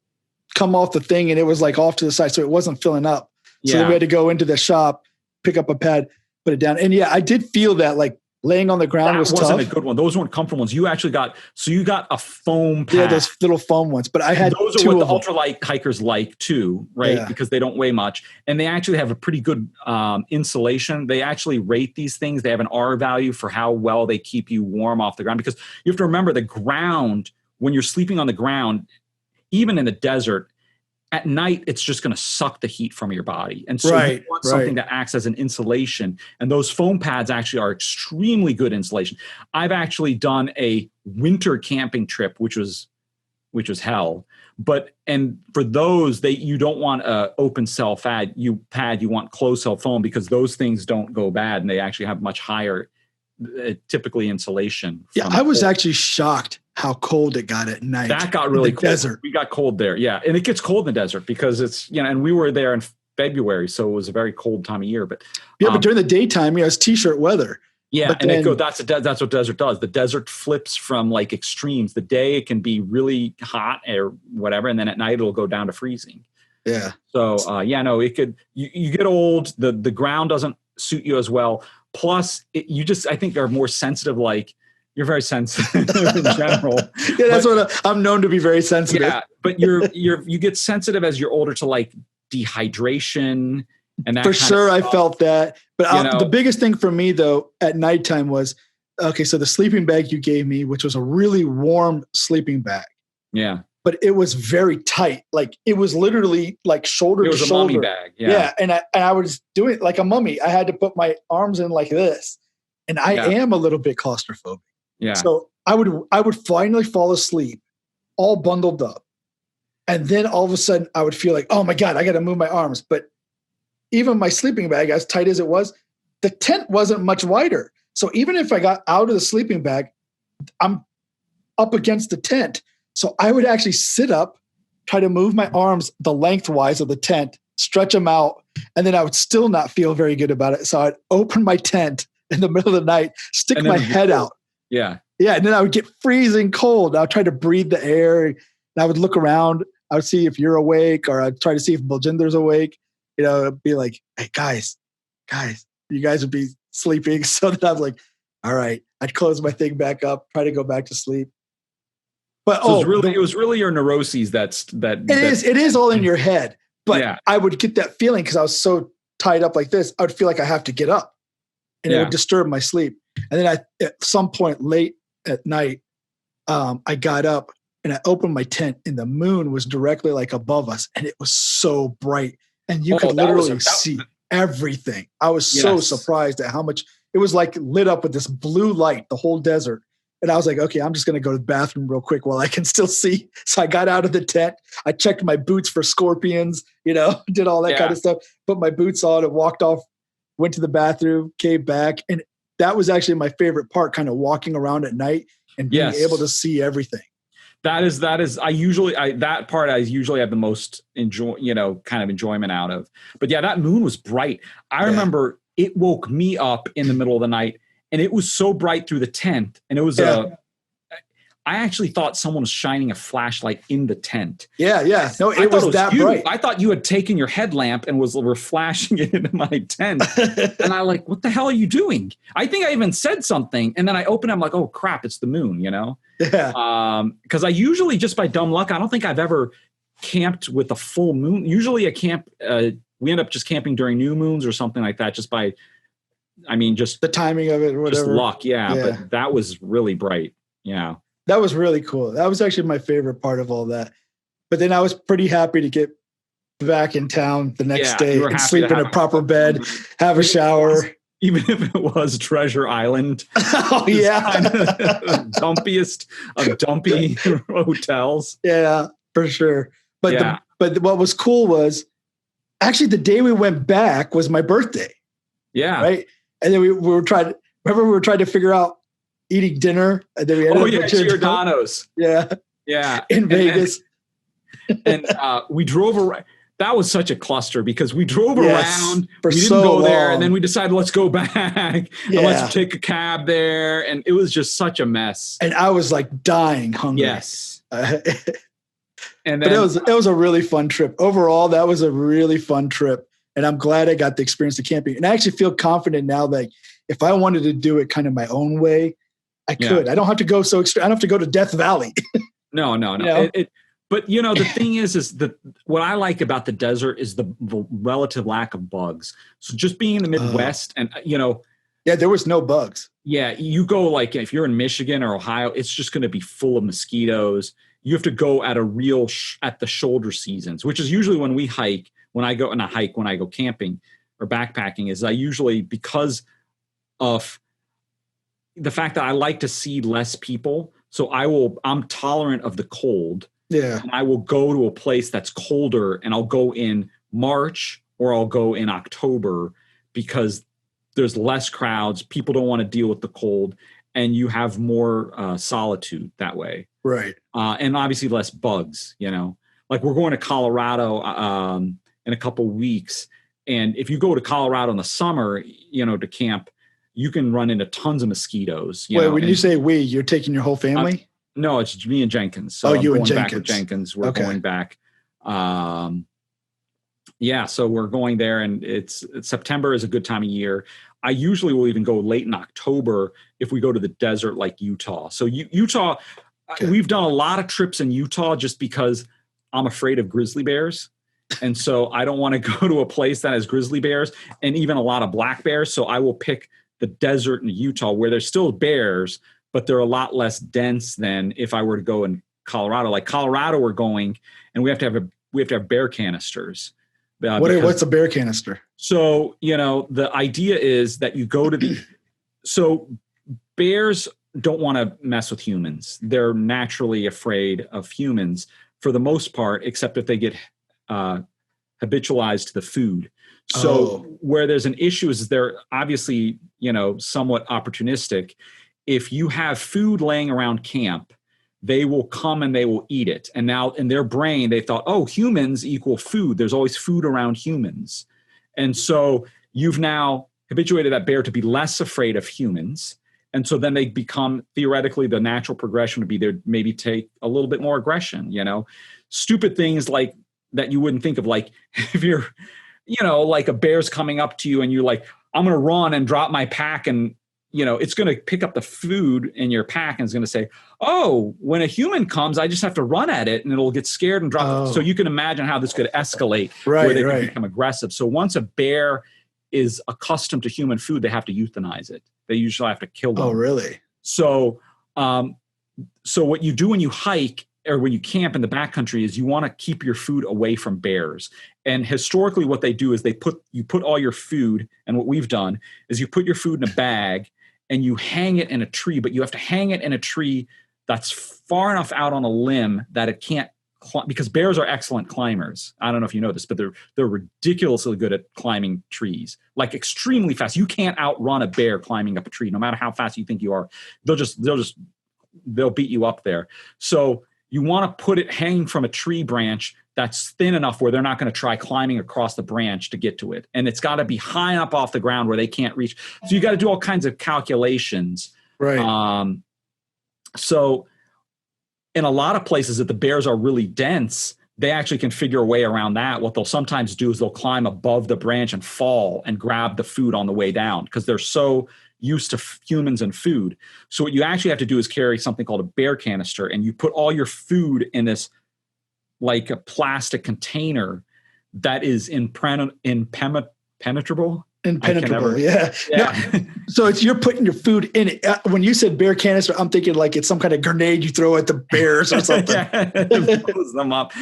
come off the thing, and it was like off to the side, so it wasn't filling up. So then we had to go into the shop, pick up a pad, put it down, and I did feel that like. Laying on the ground was tough. That wasn't a good one. Those weren't comfortable ones. You actually got a foam pad. Yeah, those little foam ones. But I had those are what the ultralight hikers like too, right? Yeah. Because they don't weigh much. And they actually have a pretty good insulation. They actually rate these things. They have an R value for how well they keep you warm off the ground. Because you have to remember the ground, when you're sleeping on the ground, even in the desert, at night, it's just going to suck the heat from your body. And so you want something that acts as an insulation. And those foam pads actually are extremely good insulation. I've actually done a winter camping trip, which was hell. And for those, you don't want a open cell pad. You want closed cell foam, because those things don't go bad and they actually have much higher typically insulation. Yeah, I was actually shocked how cold it got at night. That got really cold. Desert. We got cold there. Yeah. And it gets cold in the desert because it's, and we were there in February. So it was a very cold time of year. But but during the daytime, it's t-shirt weather. Yeah. But and that's what desert does. The desert flips from like extremes. The day it can be really hot or whatever. And then at night it'll go down to freezing. Yeah. So, it could, you get old, the ground doesn't suit you as well. Plus I think are more sensitive. Like you're very sensitive in general. Yeah. That's what I'm known to be, very sensitive. Yeah. But you get sensitive as you're older to like dehydration and that. For sure. I felt that, but the biggest thing for me though, at nighttime was, okay, so the sleeping bag you gave me, which was a really warm sleeping bag. Yeah. But it was very tight. Like it was literally like shoulder to shoulder. It was a mummy bag. Yeah. And I was doing it like a mummy. I had to put my arms in like this. And I am a little bit claustrophobic. Yeah. So I would finally fall asleep all bundled up. And then all of a sudden I would feel like, oh my God, I got to move my arms. But even my sleeping bag, as tight as it was, the tent wasn't much wider. So even if I got out of the sleeping bag, I'm up against the tent. So I would actually sit up, try to move my arms the lengthwise of the tent, stretch them out, and then I would still not feel very good about it. So I'd open my tent in the middle of the night, stick my head out. Yeah. Yeah. And then I would get freezing cold. I would try to breathe the air, and I would look around. I would see if you're awake, or I'd try to see if Baljinder's awake. It'd be like, hey, guys, you guys would be sleeping. So that I was like, all right. I'd close my thing back up, try to go back to sleep. But so it was really your neuroses it is all in your head. But I would get that feeling because I was so tied up like this. I would feel like I have to get up, and it would disturb my sleep. And then at some point late at night, I got up and I opened my tent, and the moon was directly like above us, and it was so bright, and you could literally see everything. I was so surprised at how much it was like lit up with this blue light, the whole desert. And I was like, okay, I'm just going to go to the bathroom real quick while I can still see. So I got out of the tent. I checked my boots for scorpions, did all that kind of stuff, put my boots on and walked off, went to the bathroom, came back. And that was actually my favorite part, kind of walking around at night and being able to see everything. That part I usually have the most kind of enjoyment out of. But yeah, that moon was bright. I remember it woke me up in the middle of the night. And it was so bright through the tent. And it was I actually thought someone was shining a flashlight in the tent. Yeah, yeah. No, it was that bright. I thought you had taken your headlamp and were flashing it into my tent. And I like, what the hell are you doing? I think I even said something. And then I opened it, I'm like, oh crap, it's the moon, Yeah. Because I usually, just by dumb luck, I don't think I've ever camped with a full moon. Usually we end up just camping during new moons or something like that, just the timing of it or whatever. Just luck, but that was really bright. Yeah. That was really cool. That was actually my favorite part of all that. But then I was pretty happy to get back in town the next day and sleep in a proper bed, have a shower. Even if it was Treasure Island. Oh, yeah. Kind of the dumpiest of dumpy hotels. Yeah, for sure. But but what was cool was actually the day we went back was my birthday. Yeah. Right. And then we were trying to figure out eating dinner. And then we ended up Giordano's. Yeah. Yeah. In Vegas. And we drove around. That was such a cluster because we drove around. We didn't go there. And then we decided, let's go back and let's take a cab there. And it was just such a mess. And I was like dying hungry. Yes. But it was a really fun trip. Overall, that was a really fun trip. And I'm glad I got the experience of camping. And I actually feel confident now that if I wanted to do it kind of my own way, I could. I don't have to go so extreme. I don't have to go to Death Valley. No. But the thing is that what I like about the desert is the relative lack of bugs. So just being in the Midwest and there was no bugs. Yeah. You go like, if you're in Michigan or Ohio, it's just going to be full of mosquitoes. You have to go at at the shoulder seasons, which is usually when we hike. When I go camping or backpacking, is I usually, because of the fact that I like to see less people. So I'm tolerant of the cold. Yeah. And I will go to a place that's colder, and I'll go in March or I'll go in October because there's less crowds. People don't want to deal with the cold, and you have more solitude that way. Right. And obviously less bugs, like we're going to Colorado in a couple weeks. And if you go to Colorado in the summer, to camp, you can run into tons of mosquitoes. Wait, when you say you're taking your whole family? No, it's me and Jenkins. So you and Jenkins. Back with Jenkins. We're going back. So we're going there, and it's September is a good time of year. I usually will even go late in October if we go to the desert like Utah. So Utah, we've done a lot of trips in Utah just because I'm afraid of grizzly bears. And so I don't want to go to a place that has grizzly bears and even a lot of black bears. So I will pick the desert in Utah where there's still bears, but they're a lot less dense than if I were to go in Colorado. Like Colorado, we're going, and we have to have bear canisters. What's a bear canister? So, the idea is that you go to so bears don't want to mess with humans. They're naturally afraid of humans for the most part, except if they get habitualized to the food. So where there's an issue is they're obviously, somewhat opportunistic. If you have food laying around camp, they will come and they will eat it. And now in their brain, they thought, humans equal food. There's always food around humans. And so you've now habituated that bear to be less afraid of humans. And so then they become, theoretically, the natural progression would be there, maybe take a little bit more aggression, stupid things like that you wouldn't think of. Like if you're, like a bear's coming up to you and you're like, I'm going to run and drop my pack, and it's going to pick up the food in your pack and it's going to say, when a human comes, I just have to run at it and it'll get scared and drop it. So you can imagine how this could escalate where they can become aggressive. So once a bear is accustomed to human food, they have to euthanize it. They usually have to kill them. Oh, really? So, so what you do when you hike or when you camp in the backcountry is you want to keep your food away from bears. And historically what they do is you put all your food, and what we've done is you put your food in a bag and you hang it in a tree, but you have to hang it in a tree that's far enough out on a limb that it can't because bears are excellent climbers. I don't know if you know this, but they're ridiculously good at climbing trees, like extremely fast. You can't outrun a bear climbing up a tree, no matter how fast you think you are. They'll beat you up there. So you want to put it hanging from a tree branch that's thin enough where they're not going to try climbing across the branch to get to it. And it's got to be high up off the ground where they can't reach. So you got to do all kinds of calculations. Right. So in a lot of places that the bears are really dense, they actually can figure a way around that. What they'll sometimes do is they'll climb above the branch and fall and grab the food on the way down because they're so used to humans and food. So what you actually have to do is carry something called a bear canister, and you put all your food in this like a plastic container that is impenetrable. Impenetrable, yeah. No, so you're putting your food in it. When you said bear canister, I'm thinking like it's some kind of grenade you throw at the bears or something. Blows them up.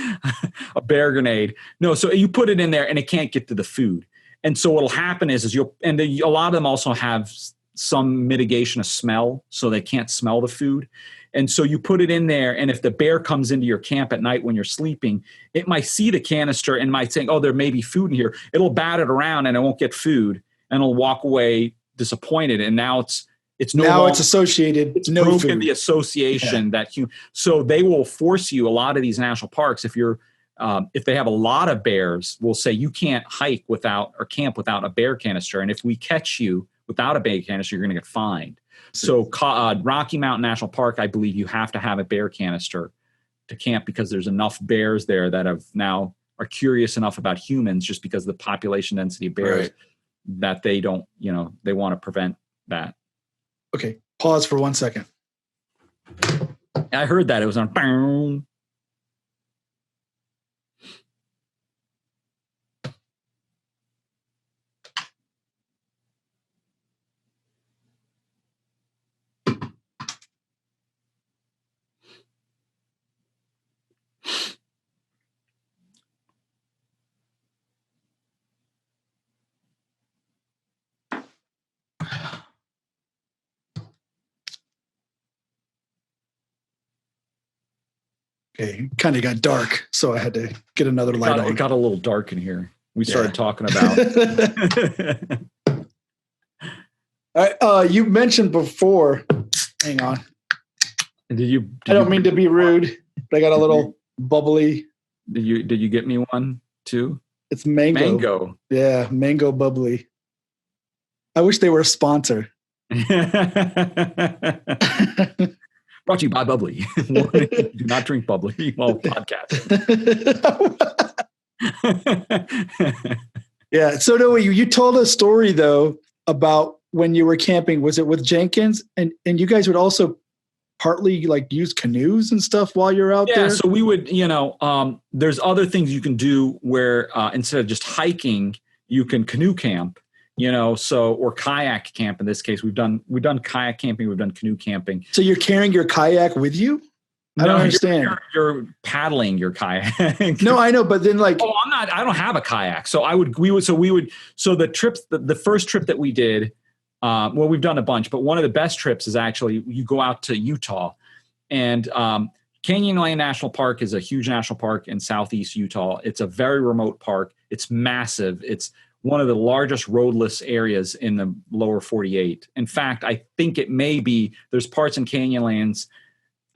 A bear grenade. No, so you put it in there and it can't get to the food. And so what'll happen is a lot of them also have some mitigation of smell, so they can't smell the food. And so you put it in there, and if the bear comes into your camp at night when you're sleeping, it might see the canister and might think, there may be food in here. It'll bat it around and it won't get food, and it'll walk away disappointed. And now it's associated. It's broken the association so they will force you. A lot of these national parks, if they have a lot of bears, will say you can't hike without or camp without a bear canister. And if we catch you without a bear canister, you're going to get fined. So Rocky Mountain National Park, I believe you have to have a bear canister to camp because there's enough bears there that are curious enough about humans just because of the population density of bears that they don't, they want to prevent that. Okay. Pause for 1 second. I heard that. It was on. Boom. Okay, kind of got dark, so I had to get another light on. It got a little dark in here. We started talking about. You mentioned before, hang on. I don't mean to be rude, but I got a little bubbly. Did you get me one too? It's mango. Mango. Yeah, mango bubbly. I wish they were a sponsor. Brought to you by Bubbly. Do not drink bubbly while podcasting. Yeah. So no, you told a story though about when you were camping. Was it with Jenkins? And you guys would also partly like use canoes and stuff while you're out there? Yeah. So we would, there's other things you can do where instead of just hiking, you can canoe camp. Or kayak camp. In this case, we've done kayak camping. We've done canoe camping. So you're carrying your kayak with you? I don't understand. You're paddling your kayak. No, I know, but then like, I'm not. I don't have a kayak, so we would. So the trips, the first trip that we did, we've done a bunch, but one of the best trips is actually you go out to Utah, and Canyonland National Park is a huge national park in southeast Utah. It's a very remote park. It's massive. It's one of the largest roadless areas in the lower 48. In fact, I think it may be, there's parts in Canyonlands,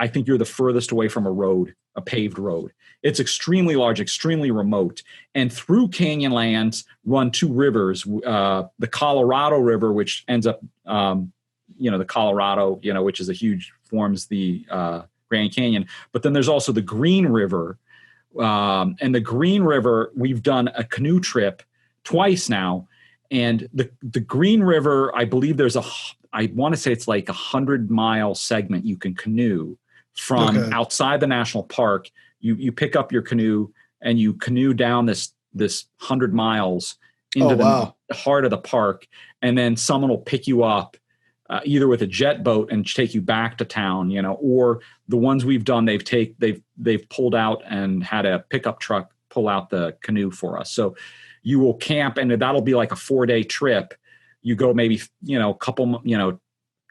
I think you're the furthest away from a paved road. It's extremely large, extremely remote. And through Canyonlands run two rivers, the Colorado River, which ends up, the Colorado, which is forms the Grand Canyon. But then there's also the Green River. And the Green River, we've done a canoe trip twice now, and the Green River, I believe I want to say it's like 100-mile segment you can canoe from outside the national park. You pick up your canoe and you canoe down this 100 miles into the heart of the park, and then someone will pick you up either with a jet boat and take you back to town, or the ones we've done, they've pulled out and had a pickup truck pull out the canoe for us. So you will camp, and that'll be like a 4-day trip. You go maybe, a couple,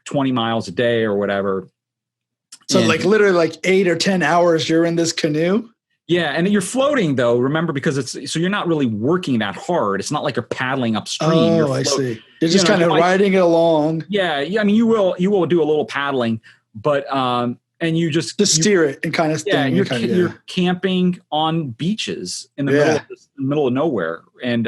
20 miles a day or whatever. So like literally like 8 or 10 hours you're in this canoe? Yeah. And you're floating though, remember, because so you're not really working that hard. It's not like you're paddling upstream. Oh, I see. You're just kind of riding it along. Yeah. I mean, you will do a little paddling, but, and you just steer it and kind of thing. Yeah, you're camping on beaches in the middle of nowhere, and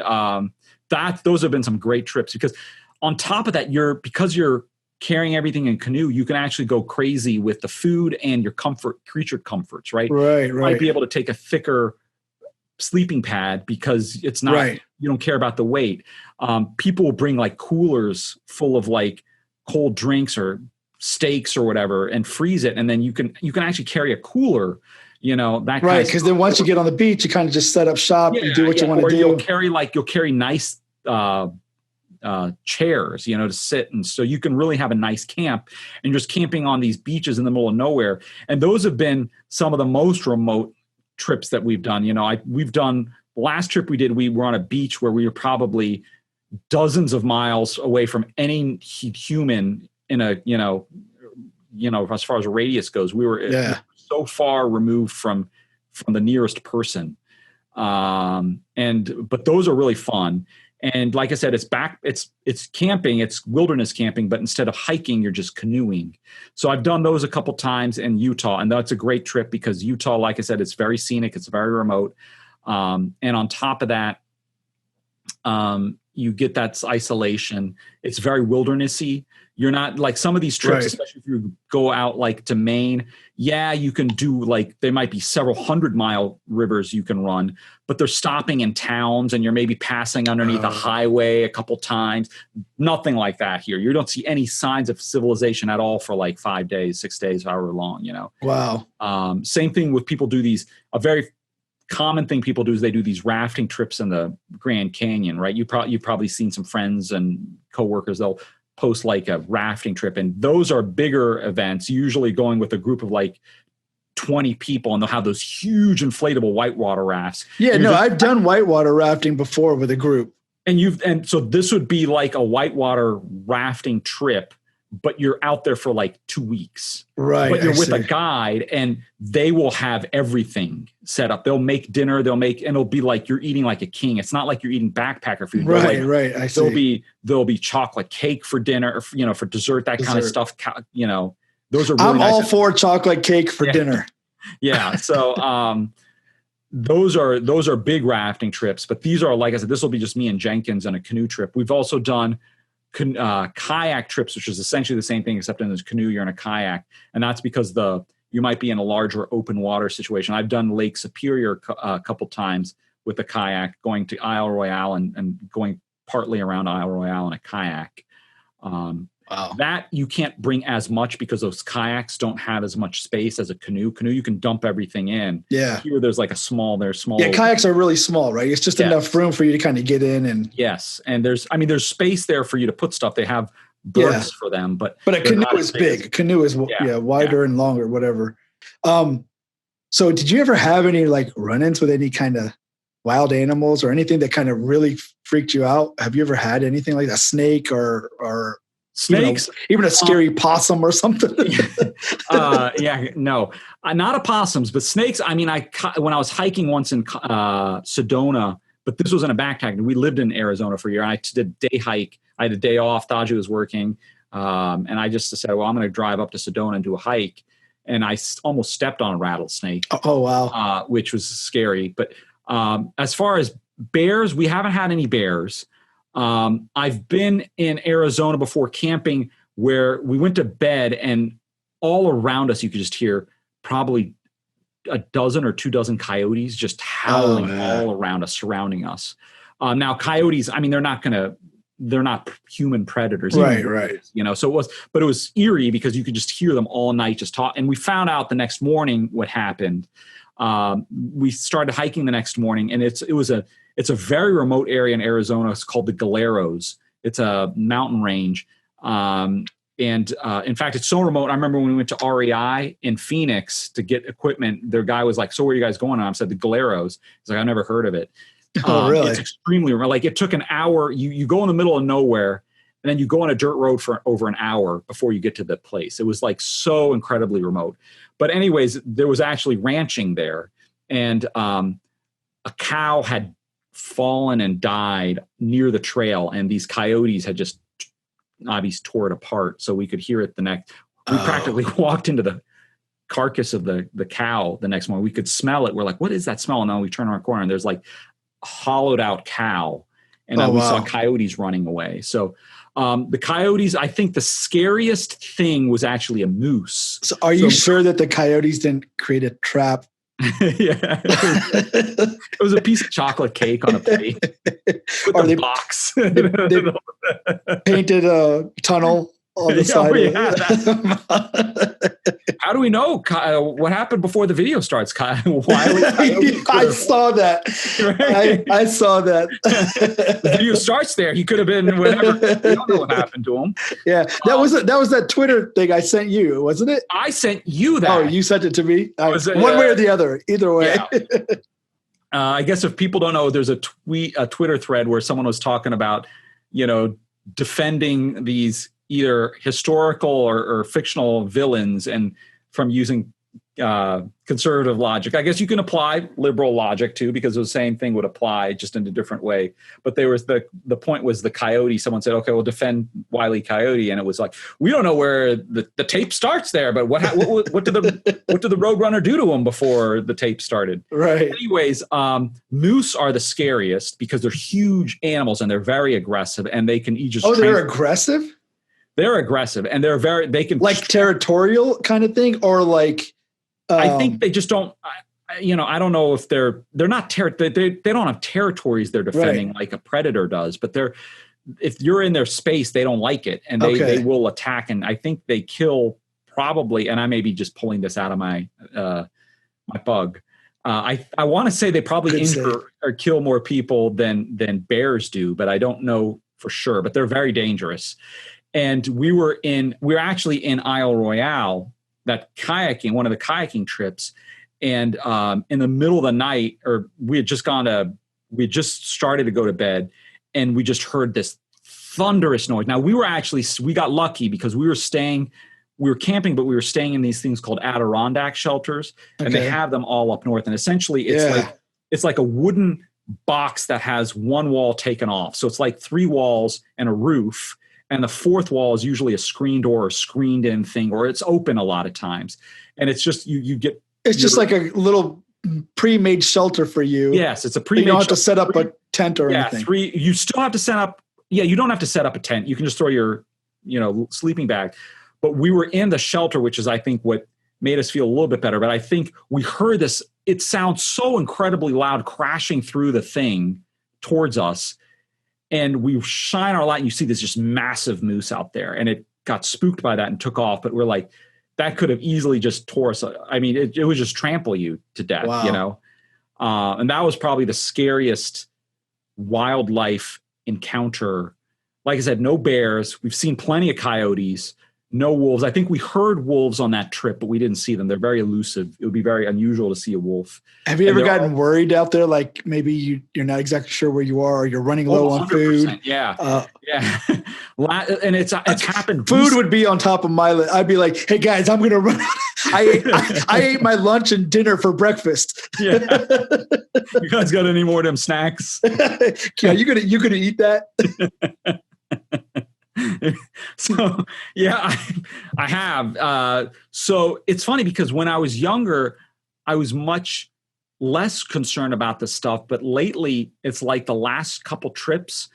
those have been some great trips, because on top of that, because you're carrying everything in canoe, you can actually go crazy with the food and your creature comforts, right? Right. You might be able to take a thicker sleeping pad because it's not you don't care about the weight. People will bring like coolers full of like cold drinks or steaks or whatever and freeze it, and then you can actually carry a cooler, that right, because then once you get on the beach you kind of just set up shop and do what you want to do. You'll carry nice chairs, to sit, and so you can really have a nice camp, and just camping on these beaches in the middle of nowhere. And those have been some of the most remote trips that we've done. We've done, the last trip we did, we were on a beach where we were probably dozens of miles away from any human in a, as far as radius goes. We were so far removed from the nearest person. But those are really fun. And like I said, it's camping, it's wilderness camping, but instead of hiking, you're just canoeing. So I've done those a couple times in Utah, and that's a great trip because Utah, like I said, it's very scenic, it's very remote. And on top of that, you get that isolation. It's very wildernessy. You're not like some of these trips, especially if you go out like to Maine. Yeah, you can do like, there might be several 100-mile rivers you can run, but they're stopping in towns and you're maybe passing underneath a highway a couple times. Nothing like that here. You don't see any signs of civilization at all for like 5 days, 6 days, however long, Wow. Same thing with people do these, a very common thing people do is they do these rafting trips in the Grand Canyon, right? You've probably seen some friends and coworkers, they'll post like a rafting trip, and those are bigger events, usually going with a group of like 20 people, and they'll have those huge inflatable whitewater rafts. Yeah, I've done whitewater rafting before with a group. And so this would be like a whitewater rafting trip, but you're out there for like 2 weeks. Right. But you're with a guide and they will have everything set up. They'll make dinner, and it'll be like you're eating like a king. It's not like you're eating backpacker food. Right, right. I see. There'll be chocolate cake for dinner, or, for dessert, kind of stuff. Those are really I'm nice. all for chocolate cake for dinner. Yeah. So those are big rafting trips, but these are, like I said, this will be just me and Jenkins on a canoe trip. We've also done kayak trips, which is essentially the same thing, except in this canoe, you're in a kayak. And that's because you might be in a larger open water situation. I've done Lake Superior a couple times with a kayak, going to Isle Royale and going partly around Isle Royale in a kayak. Wow. That you can't bring as much because those kayaks don't have as much space as a canoe. Canoe, you can dump everything in. Yeah. Here, there's like small. Yeah, kayaks are really small, right? It's just enough room for you to kind of get in and. Yes, and there's space there for you to put stuff. They have berths for them, but a canoe is big. A canoe is wider and longer, whatever. So did you ever have any like run-ins with any kind of wild animals or anything that kind of really freaked you out? Have you ever had anything like a snake or snakes, even a scary possum or something? No, not opossums, but snakes. I mean, when I was hiking once in Sedona, but this was in a backpack. We lived in Arizona for a year. And I did a day hike. I had a day off. Thaji was working, and I just said, "Well, I'm going to drive up to Sedona and do a hike." And I almost stepped on a rattlesnake. Oh wow! Which was scary. But as far as bears, we haven't had any bears. I've been in Arizona before camping where we went to bed and all around us, you could just hear probably a dozen or 2 dozen coyotes just howling all around us, surrounding us. Now coyotes, I mean, they're not human predators. Right. So it was eerie because you could just hear them all night just talk. And we found out the next morning what happened. We started hiking the next morning, and it's a very remote area in Arizona. It's called the Galeros. It's a mountain range. In fact, it's so remote. I remember when we went to REI in Phoenix to get equipment, their guy was like, "So where are you guys going?" And I said, "The Galeros." He's like, "I've never heard of it." Oh, really? It's extremely remote. Like, it took an hour. You go in the middle of nowhere, and then you go on a dirt road for over an hour before you get to the place. It was like so incredibly remote. But anyways, there was actually ranching there, and a cow had fallen and died near the trail, and these coyotes had just obviously tore it apart, so we could hear it the next. We practically walked into the carcass of the cow the next morning. We could smell it. We're like, "What is that smell?" And then we turn around the corner, and there's like a hollowed out cow, and we saw coyotes running away. So the coyotes, I think the scariest thing was actually a moose. So are you sure that the coyotes didn't create a trap? Yeah, it was a piece of chocolate cake on a plate with a box. They painted a tunnel on the side. How do we know what happened before the video starts? I saw that. Right? I saw that. The video starts there. He could have been whatever. We don't know what happened to him. Yeah, that was that Twitter thing I sent you, wasn't it? I sent you that. Oh, you sent it to me. One way or the other. Either way. Yeah. I guess if people don't know, there's a Twitter thread where someone was talking about, defending these either historical or fictional villains and from using conservative logic. I guess you can apply liberal logic too, because the same thing would apply just in a different way. But there was the point was the coyote. Someone said, "Okay, we'll defend Wile E. Coyote," and it was like, we don't know where the tape starts there, but what did the Roadrunner do to him before the tape started? Right. Anyways, moose are the scariest because they're huge animals and they're very aggressive, and they can just. Oh, they're aggressive. They're aggressive, and they can like territorial kind of thing, or like. I think they just don't. I don't know if they're not they don't have territories they're defending like a predator does, but if you're in their space, they don't like it, and they will attack. And I think they kill probably. And I may be just pulling this out of my bug. I want to say they probably injure or kill more people than bears do, but I don't know for sure. But they're very dangerous. And we were actually in Isle Royale, that kayaking, one of the kayaking trips. And in the middle of the night, or we had just started to go to bed, and we just heard this thunderous noise. Now we got lucky because we were camping, but we were staying in these things called Adirondack shelters, and they have them all up north. And essentially it's like a wooden box that has one wall taken off. So it's like 3 walls and a roof. And the 4th wall is usually a screen door or screened in thing, or it's open a lot of times. And it's just, you get. It's just like a little pre-made shelter for you. Yes. It's a pre-made. You don't have to set up a tent or anything. You still have to set up. Yeah. You don't have to set up a tent. You can just throw your, sleeping bag. But we were in the shelter, which is, I think, what made us feel a little bit better. But I think we heard this. It sounds so incredibly loud crashing through the thing towards us. And we shine our light and you see this just massive moose out there. And it got spooked by that and took off. But we're like, that could have easily just tore us. I mean, it would just trample you to death, and that was probably the scariest wildlife encounter. Like I said, no bears. We've seen plenty of coyotes. No wolves. I think we heard wolves on that trip, but we didn't see them. They're very elusive. It would be very unusual to see a wolf. Have you ever gotten worried out there? Like maybe you're not exactly sure where you are, or you're running low on food. Yeah. Yeah. And it's happened. Food would be on top of my list. I'd be like, hey guys, I'm going to run. I ate my lunch and dinner for breakfast. Yeah. You guys got any more of them snacks? Yeah. You gonna eat that? So yeah, I have. So it's funny because when I was younger, I was much less concerned about this stuff. But lately, it's like the last couple trips.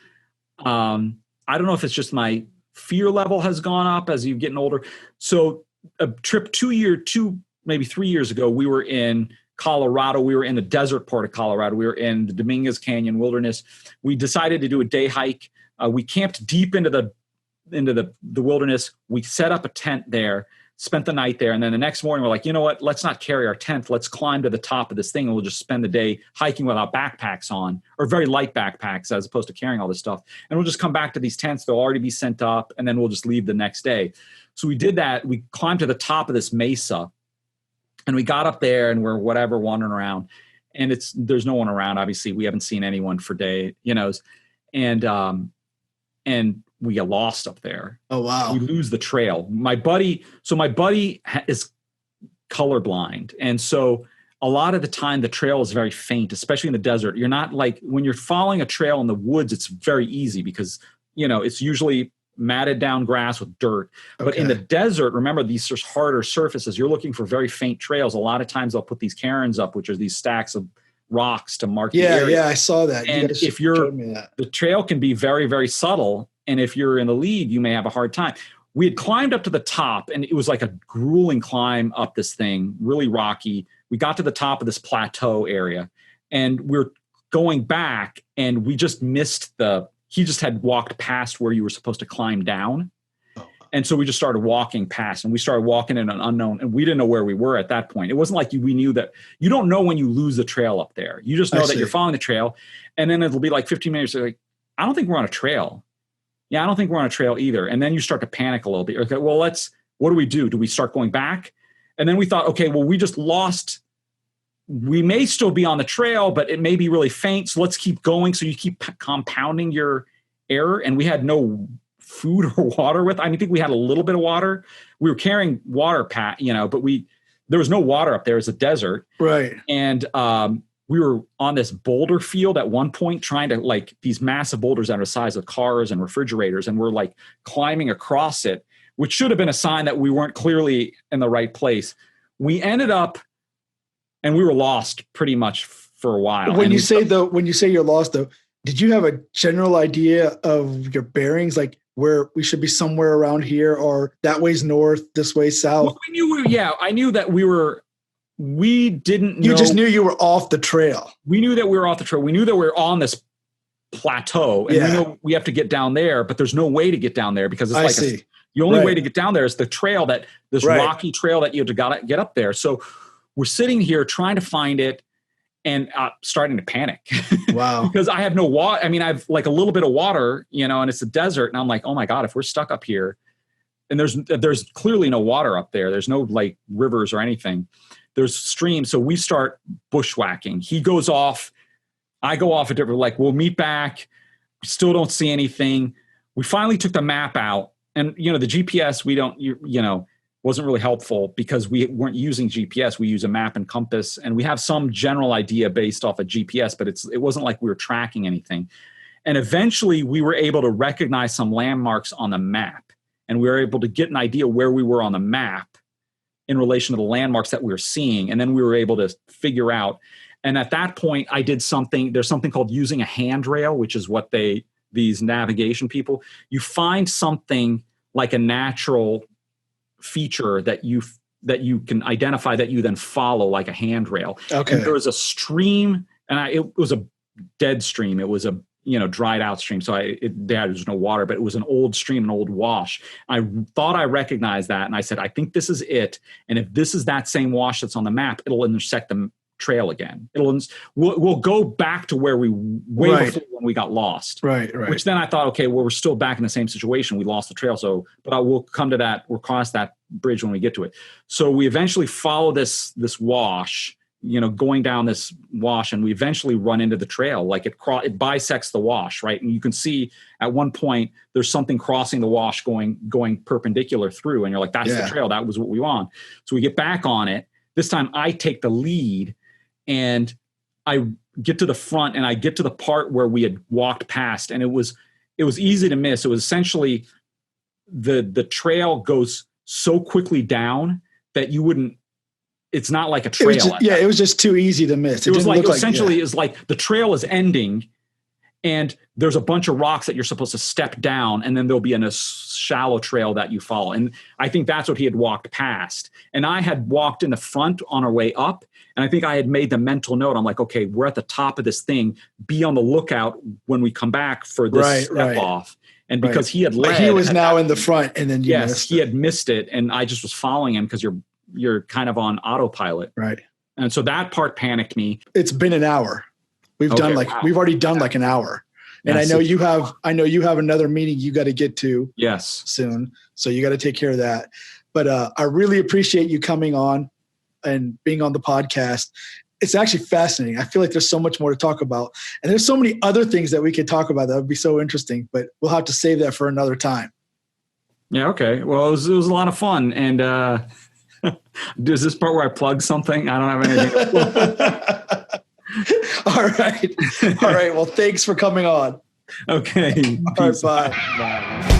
I don't know if it's just my fear level has gone up as you're getting older. So a trip 2, maybe 3 years ago, we were in Colorado. We were in the desert part of Colorado. We were in the Dominguez Canyon wilderness. We decided to do a day hike. We camped deep into the wilderness. We set up a tent there, spent the night there. And then the next morning we're like, you know what, let's not carry our tent. Let's climb to the top of this thing and we'll just spend the day hiking without backpacks on, or very light backpacks as opposed to carrying all this stuff. And we'll just come back to these tents. They'll already be sent up and then we'll just leave the next day. So we did that. We climbed to the top of this mesa and we got up there and we're wandering around, and there's no one around. Obviously we haven't seen anyone for days, and we get lost up there. Oh, wow. We lose the trail. My buddy is colorblind. And so a lot of the time the trail is very faint, especially in the desert. You're not like, when you're following a trail in the woods, it's very easy because, it's usually matted down grass with dirt. But in the desert, remember, these are harder surfaces. You're looking for very faint trails. A lot of times they'll put these cairns up, which are these stacks of rocks to mark the area. Yeah, I saw that. And the trail can be very, very subtle. And if you're in the lead, you may have a hard time. We had climbed up to the top, and it was like a grueling climb up this thing, really rocky. We got to the top of this plateau area, and we're going back, and we just missed he just had walked past where you were supposed to climb down. And so we just started walking past, and we started walking in an unknown, and we didn't know where we were at that point. It wasn't like we knew that. You don't know when you lose the trail up there. You just know that you're following the trail, and then it'll be like 15 minutes. Like, I don't think we're on a trail. Yeah, I don't think we're on a trail either. And then you start to panic a little bit. Okay, well, what do we do? Do we start going back? And then we thought, okay, well, we just lost. We may still be on the trail, but it may be really faint. So let's keep going. So you keep compounding your error. And we had no food or water with. I think we had a little bit of water. We were carrying water but there was no water up there. It's a desert. Right. And we were on this boulder field at one point, trying to, like, these massive boulders that are the size of cars and refrigerators. And we're like climbing across it, which should have been a sign that we weren't clearly in the right place. We ended up, and we were lost pretty much for a while. When you say you're lost though, did you have a general idea of your bearings? Like, where we should be somewhere around here, or that way's north, this way south? Well, I knew that we didn't know. You just knew you were off the trail. We knew that we were off the trail. We knew that we were on this plateau, and we know we have to get down there, but there's no way to get down there because it's the only way to get down there is the trail rocky trail that you have to get up there. So we're sitting here trying to find it and starting to panic. Wow. Because I have no water. I mean, I've like a little bit of water, and it's a desert, and I'm like, oh my God, if we're stuck up here, and there's clearly no water up there. There's no like rivers or anything. There's streams. So we start bushwhacking. He goes off. I go off a different, like, we'll meet back. Still don't see anything. we finally took the map out, and the GPS wasn't really helpful because we weren't using GPS. We use a map and compass, and we have some general idea based off of GPS, but it wasn't like we were tracking anything. And eventually we were able to recognize some landmarks on the map, and we were able to get an idea where we were on the map in relation to the landmarks that we were seeing. And then we were able to figure out. And at that point I did there's something called using a handrail, which is what these navigation people, you find something like a natural feature that you can identify that you then follow, like a handrail. Okay. And there was a stream, and it was a dead stream. It was a dried out stream. So there was no water, but it was an old stream, an old wash. I thought I recognized that. And I said, I think this is it. And if this is that same wash that's on the map, it'll intersect the trail again. We'll go back to where we before when we got lost. Right. Which then I thought, okay, well, we're still back in the same situation. We lost the trail. But I will come to that. We'll cross that bridge when we get to it. So we eventually follow this wash, going down this wash, and we eventually run into the trail. Like it bisects the wash, right? And you can see at one point there's something crossing the wash going perpendicular through, and you're like, that's the trail. That was what we want. So we get back on it. This time I take the lead, and I get to the front, and I get to the part where we had walked past, and it was easy to miss. It was essentially the trail goes so quickly down that you wouldn't. It's not like a trail. It was just too easy to miss. It was like essentially is like the trail is ending, and there's a bunch of rocks that you're supposed to step down, and then there'll be a shallow trail that you follow. And I think that's what he had walked past. And I had walked in the front on our way up, and I think I had made the mental note. I'm like, okay, we're at the top of this thing. Be on the lookout when we come back for this step off. And because he had led, he was now in the front, and then he had missed it, and I just was following him because you're kind of on autopilot. Right. And so that part panicked me. It's been an hour. We've already done like an hour. And yes. I know you have another meeting you got to get to soon. So you got to take care of that. But I really appreciate you coming on and being on the podcast. It's actually fascinating. I feel like there's so much more to talk about. And there's so many other things that we could talk about that would be so interesting, but we'll have to save that for another time. Yeah. Okay. Well, it was a lot of fun. And, is this part where I plug something? I don't have anything. All right. Well, thanks for coming on. Okay. All right, bye.